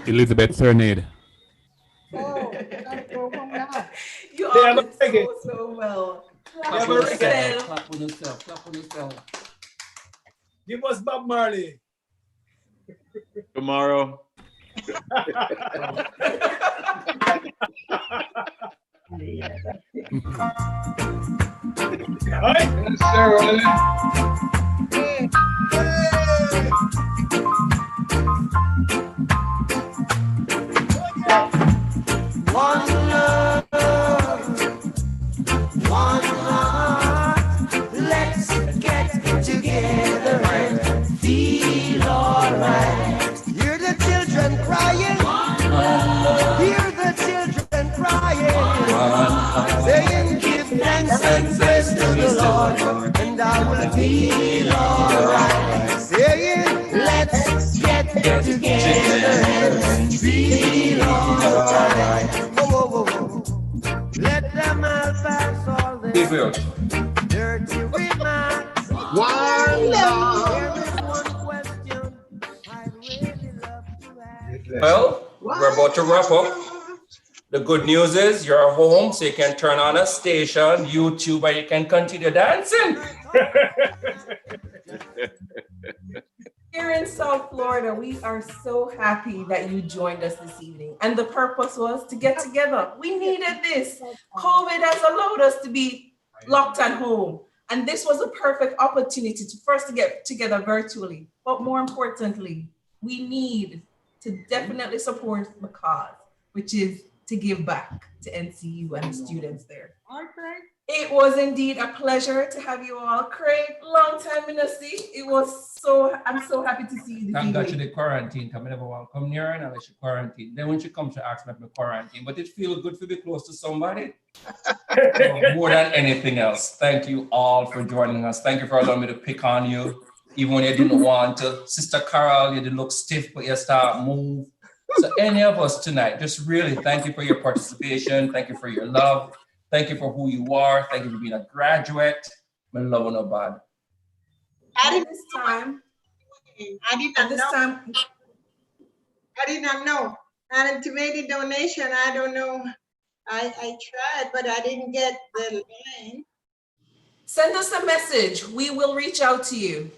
Elizabeth Serenade. Oh, that's go home now. You They all have a did reggae. so well. Clap for yourself. Clap for yourself. Clap for yourself. Give us Bob Marley. Tomorrow. One love, one heart. Let's get together and feel alright. Hear the children crying. Hear the children crying. Saying, give thanks and praise to the Lord, and I will feel alright. Saying, let's get together and feel alright. Whoa, whoa, whoa, whoa. Let them all pass all their dirty remarks. One love. There is one question I'd really love to ask. Well, we're about to wrap up. The good news is you're home, so you can turn on a station, YouTube, and you can continue dancing. Here in South Florida, we are so happy that you joined us this evening. And the purpose was to get together. We needed this. COVID has allowed us to be locked at home. And this was a perfect opportunity to get together virtually. But more importantly, we need to definitely support the cause, which is to give back to NCU and the students there. Okay. It was indeed a pleasure to have you all. Craig, long time in the see. I'm so happy to see you this Thank God she evening. did quarantine. Come never want to come near her unless she quarantine. Then when she comes, she asks me if I quarantine. But it feels good to be close to somebody. More than anything else. Thank you all for joining us. Thank you for allowing me to pick on you. Even when you didn't want to. Sister Carol, you didn't look stiff, but you start move. So any of us tonight, just really thank you for your participation. Thank you for your love. Thank you for who you are. Thank you for being a graduate. My love no bad. I did not know. And to make the donation, I don't know. I tried, but I didn't get the line. Send us a message. We will reach out to you.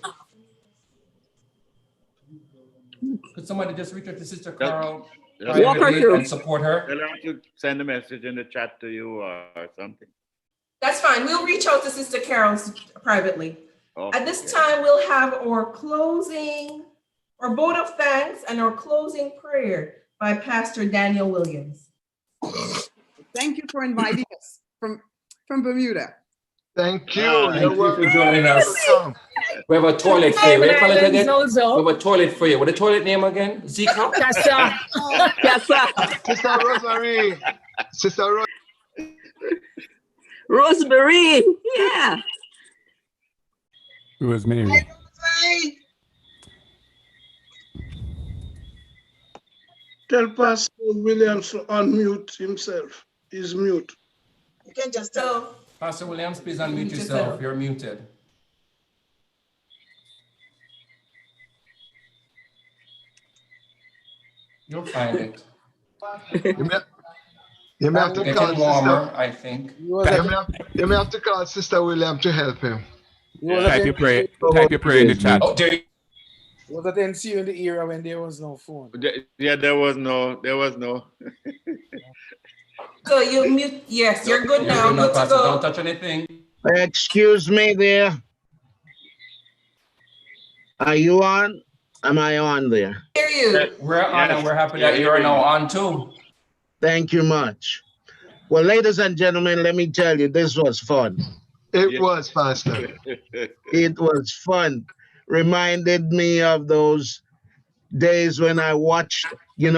Could somebody just reach out to Sister Carol And support her? Tell her to send a message in the chat to you or something. That's fine. We'll reach out to Sister Carol privately. At this time, we'll have our closing, our vote of thanks and our closing prayer by Pastor Daniel Williams. Thank you for inviting us from Bermuda. Thank you. Thank you for joining us. We have a toilet for you. What do you call it again? We have a toilet for you. What the toilet name again? Zika? Casa. Sister Rosemary. Sister Rosemary. Yeah. Rosemary. Tell Pastor Williams to unmute himself. He's mute. You can just tell. Pastor Williams, please unmute yourself. You're muted. You'll find it. You may have to call warmer, I think. You may have to call Sister William to help him. Type your prayer in the chat. Oh, there you Was at NCU in the era when there was no phone. Yeah, there was no. So you mute. Yes, you're good now. You're Good to Pastor. Don't go. touch anything. Excuse me there. Are you on? Am I on there? Hear you. We're on and we're happy that you're now on too. Thank you much. Well, ladies and gentlemen, let me tell you, this was fun. It was, Pastor. It was fun. Reminded me of those days when I watched,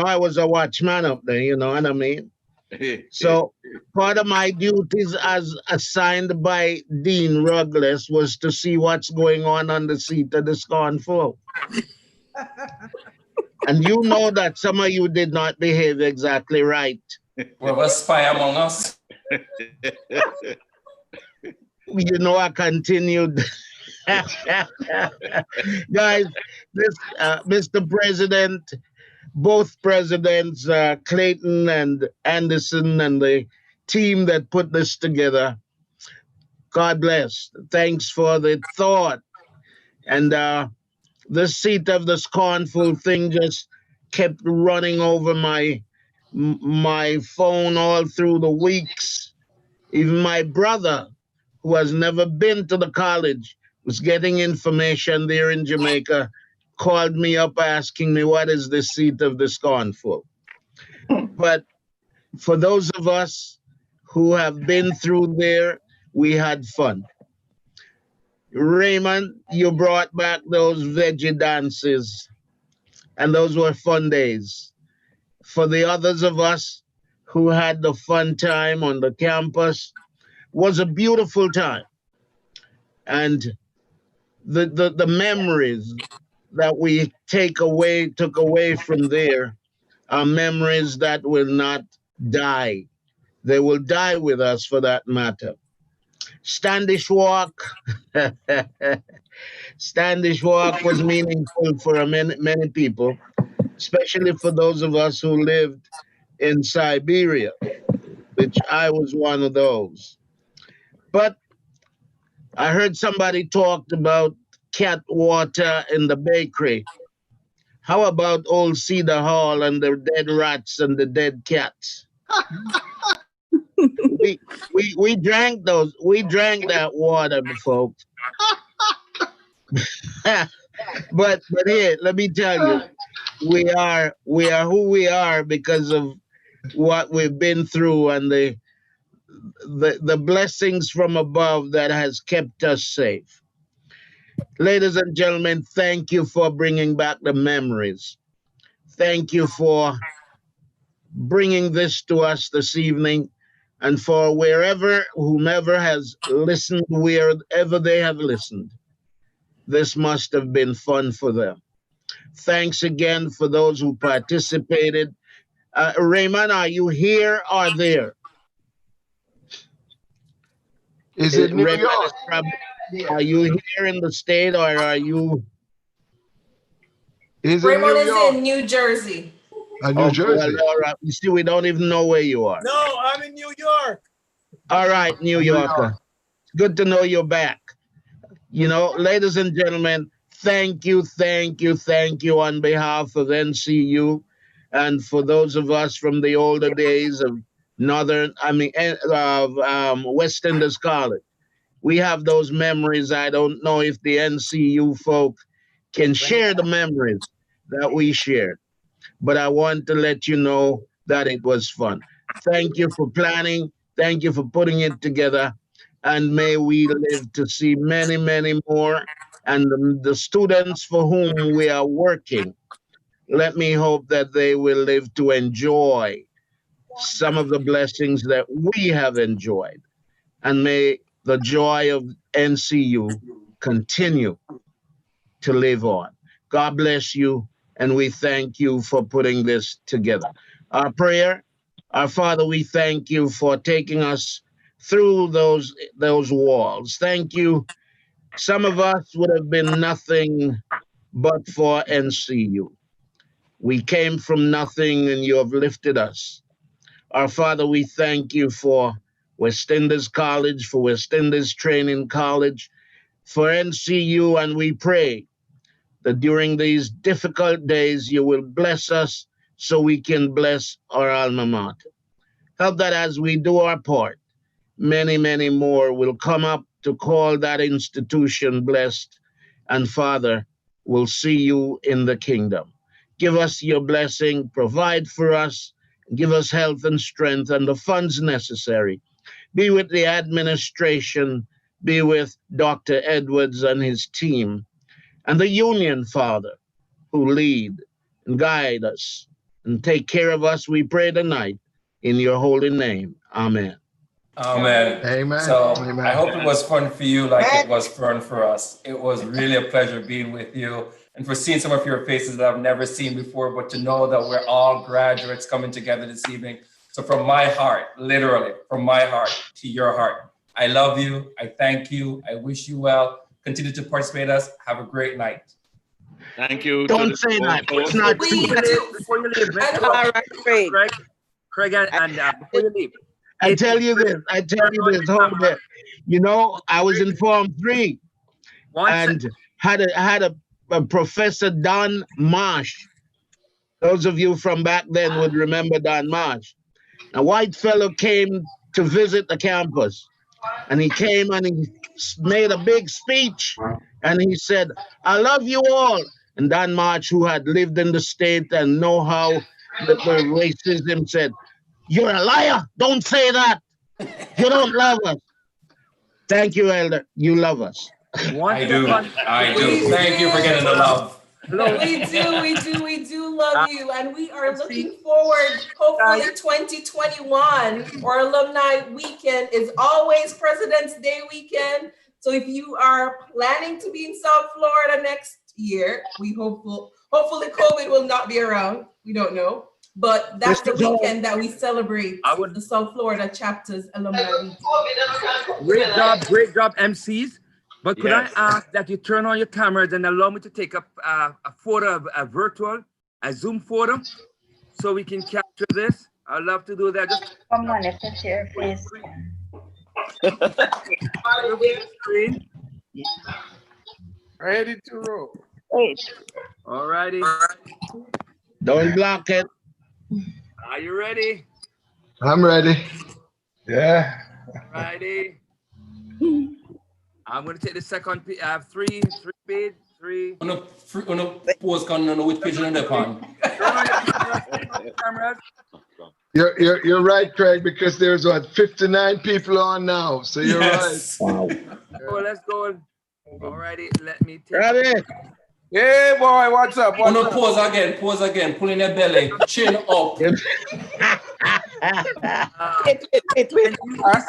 I was a watchman up there, you know what I mean? So part of my duties as assigned by Dean Ruggles was to see what's going on the seat of the Scornful. And you know that some of you did not behave exactly right. We have a spy among us. You know, I continued. Guys, this Mr. President, both presidents, Clayton and Anderson, and the team that put this together, God bless. Thanks for the thought. And the seat of the Scornful thing just kept running over my phone all through the weeks. Even my brother, who has never been to the college, was getting information there in Jamaica, called me up asking me, what is the seat of the Scornful? But for those of us who have been through there, we had fun. Raymond, you brought back those veggie dances, and those were fun days. For the others of us who had the fun time on the campus, was a beautiful time. And the memories that we took away from there are memories that will not die. They will die with us, for that matter. Standish Walk. Standish Walk was meaningful for many people, especially for those of us who lived in Siberia, which I was one of those. But I heard somebody talked about cat water in the bakery. How about Old Cedar Hall and the dead rats and the dead cats? we drank those. We drank that water, folks. but here, let me tell you, we are who we are because of what we've been through and the blessings from above that has kept us safe. Ladies and gentlemen, thank you for bringing back the memories. Thank you for bringing this to us this evening, and for whomever has listened, wherever they have listened. This must have been fun for them. Thanks again for those who participated. Raymond, are you here or there? Is it New Raymond, York? are you here in the state, or are you? Raymond is in New Jersey. New Jersey. Well, all right. You see, we don't even know where you are. No, I'm in New York. All right, New Yorker. Good to know you're back. You know, ladies and gentlemen, thank you on behalf of NCU, and for those of us from the older days of West Indies College. We have those memories. I don't know if the NCU folk can share the memories that we shared, but I want to let you know that it was fun. Thank you for planning. Thank you for putting it together. And may we live to see many, many more. And the students for whom we are working, let me hope that they will live to enjoy some of the blessings that we have enjoyed. And may the joy of NCU continue to live on. God bless you, and we thank you for putting this together. Our prayer, our Father, we thank you for taking us through those walls. Thank you. Some of us would have been nothing but for NCU. We came from nothing, and you have lifted us. Our Father, we thank you for West Indies College, for West Indies Training College, for NCU, and we pray that during these difficult days, you will bless us so we can bless our alma mater. Help that as we do our part, many, many more will come up to call that institution blessed. And Father, we'll see you in the kingdom. Give us your blessing, provide for us, give us health and strength and the funds necessary. Be with the administration, be with Dr. Edwards and his team, and the union, Father, who lead and guide us and take care of us, we pray tonight in your holy name. Amen. Amen. Amen. So Amen. I hope it was fun for you like it was fun for us. It was really a pleasure being with you and for seeing some of your faces that I've never seen before, but to know that we're all graduates coming together this evening. So from my heart, literally from my heart to your heart, I love you. I thank you. I wish you well. Continue to participate with us. Have a great night. Thank you. Don't say that. It's not true. Before you leave, Craig and before you leave. I tell you this, hold it. You know, I was in Form 3 and had a Professor Don Marsh. Those of you from back then would remember Don Marsh. A white fellow came to visit the campus, and he came and he made a big speech, and he said, I love you all. And Don Marsh, who had lived in the state and know how the racism, said, you're a liar. Don't say that. You don't love us. Thank you, Elder. You love us. I do. Thank you for getting the love. We do love you, and we are looking forward. Hopefully, 2021 or Alumni Weekend is always President's Day weekend. So if you are planning to be in South Florida next year, we hopefully COVID will not be around. We don't know. But that's the weekend that we celebrate the South Florida chapter's alumni weekend. Great job, MCs. But could I ask that you turn on your cameras and allow me to take a photo, a Zoom photo, so we can capture this? I'd love to do that. Just come on, if it's your face. Ready to roll. All righty. Don't block it. Are you ready? I'm ready. Yeah. Righty. I'm going to take the second three. Pose can know which page on the pan. You're right, Craig, because there's 59 people on now. So you're right. Wow. Let's go. All righty. Let me take it. Hey boy, what's up? Pose again, pulling your belly, chin up. I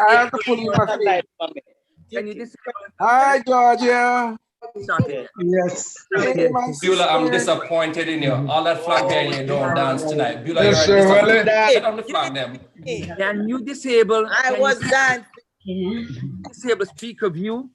have to pull in my feet. Can you Hi, Georgia. Yes. Hey, Beulah, I'm disappointed in you. All that flag bearing, you don't dance tonight. Beulah, Yes, you're sir, disappointed. Get on the flag, them. Can you disable? I was dancing. Disable speaker view.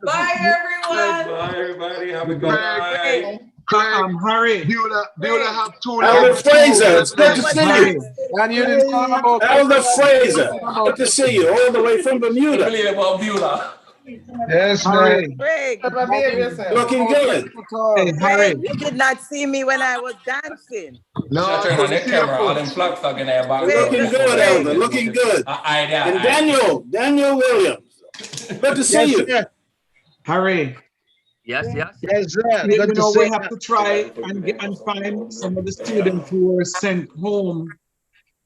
Bye, everyone. Bye, everybody. Have a good night. Harry. Beulah have two. Elder Fraser, it's good to see you. And you didn't talk about Elder Fraser, good to see you, all the way from Bermuda. Believe about Beulah. Yes, man. Craig, Looking good. Hey, Harry. you did not see me when I was dancing. No, Turn on the camera, all them flag in there. Looking good, Elder, looking good. And Daniel Williams, good to see you. Sir. Harry. Yes. Yes, sir. You Good to know, see we have to try and find some of the students who were sent home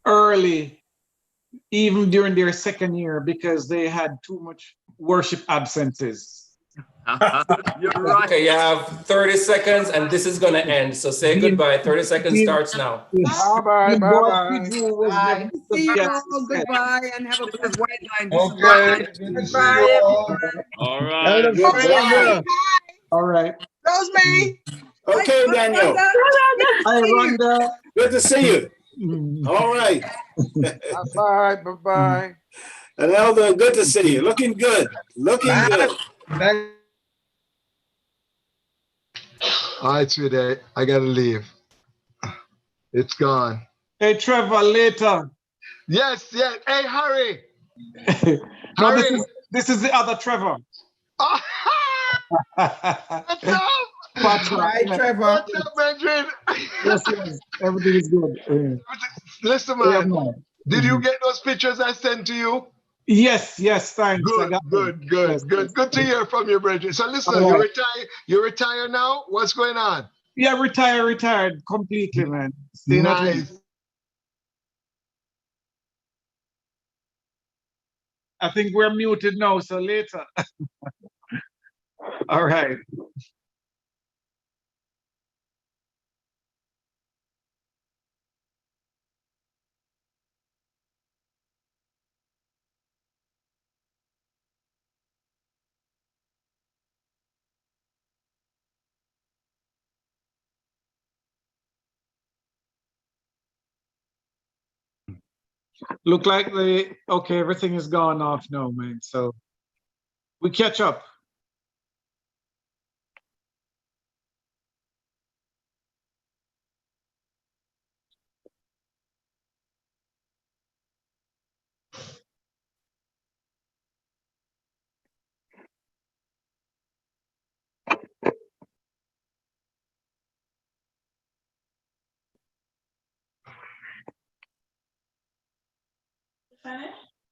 early, even during their second year, because they had too much worship absences. You're right. Okay, you have 30 seconds and this is going to end. So say goodbye. 30 seconds starts now. Bye. See you all. Goodbye and have a good Okay. Goodbye. All right. All right. Rosemary. Okay, Daniel. Hi, Rhonda. Good to see you. All right. Bye. And Elder, good to see you. Looking good. Looking good. All right, sweetie, I gotta leave. It's gone. Hey, Trevor, later. Yes. Hey, Harry. No, this is the other Trevor. What's up? Hi, Trevor. What's up, Benjamin? Yes. Everything is good. Listen, man. Did you get those pictures I sent to you? Yes, thanks. Good, good to hear from you, Bridget. So listen, All right. you retire now? What's going on? Yeah, retired completely, man. Staying at home. I think we're muted now, so later. All right. Look like everything is gone off now, man. So we catch up.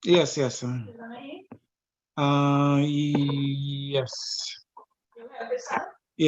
Yes. Yes.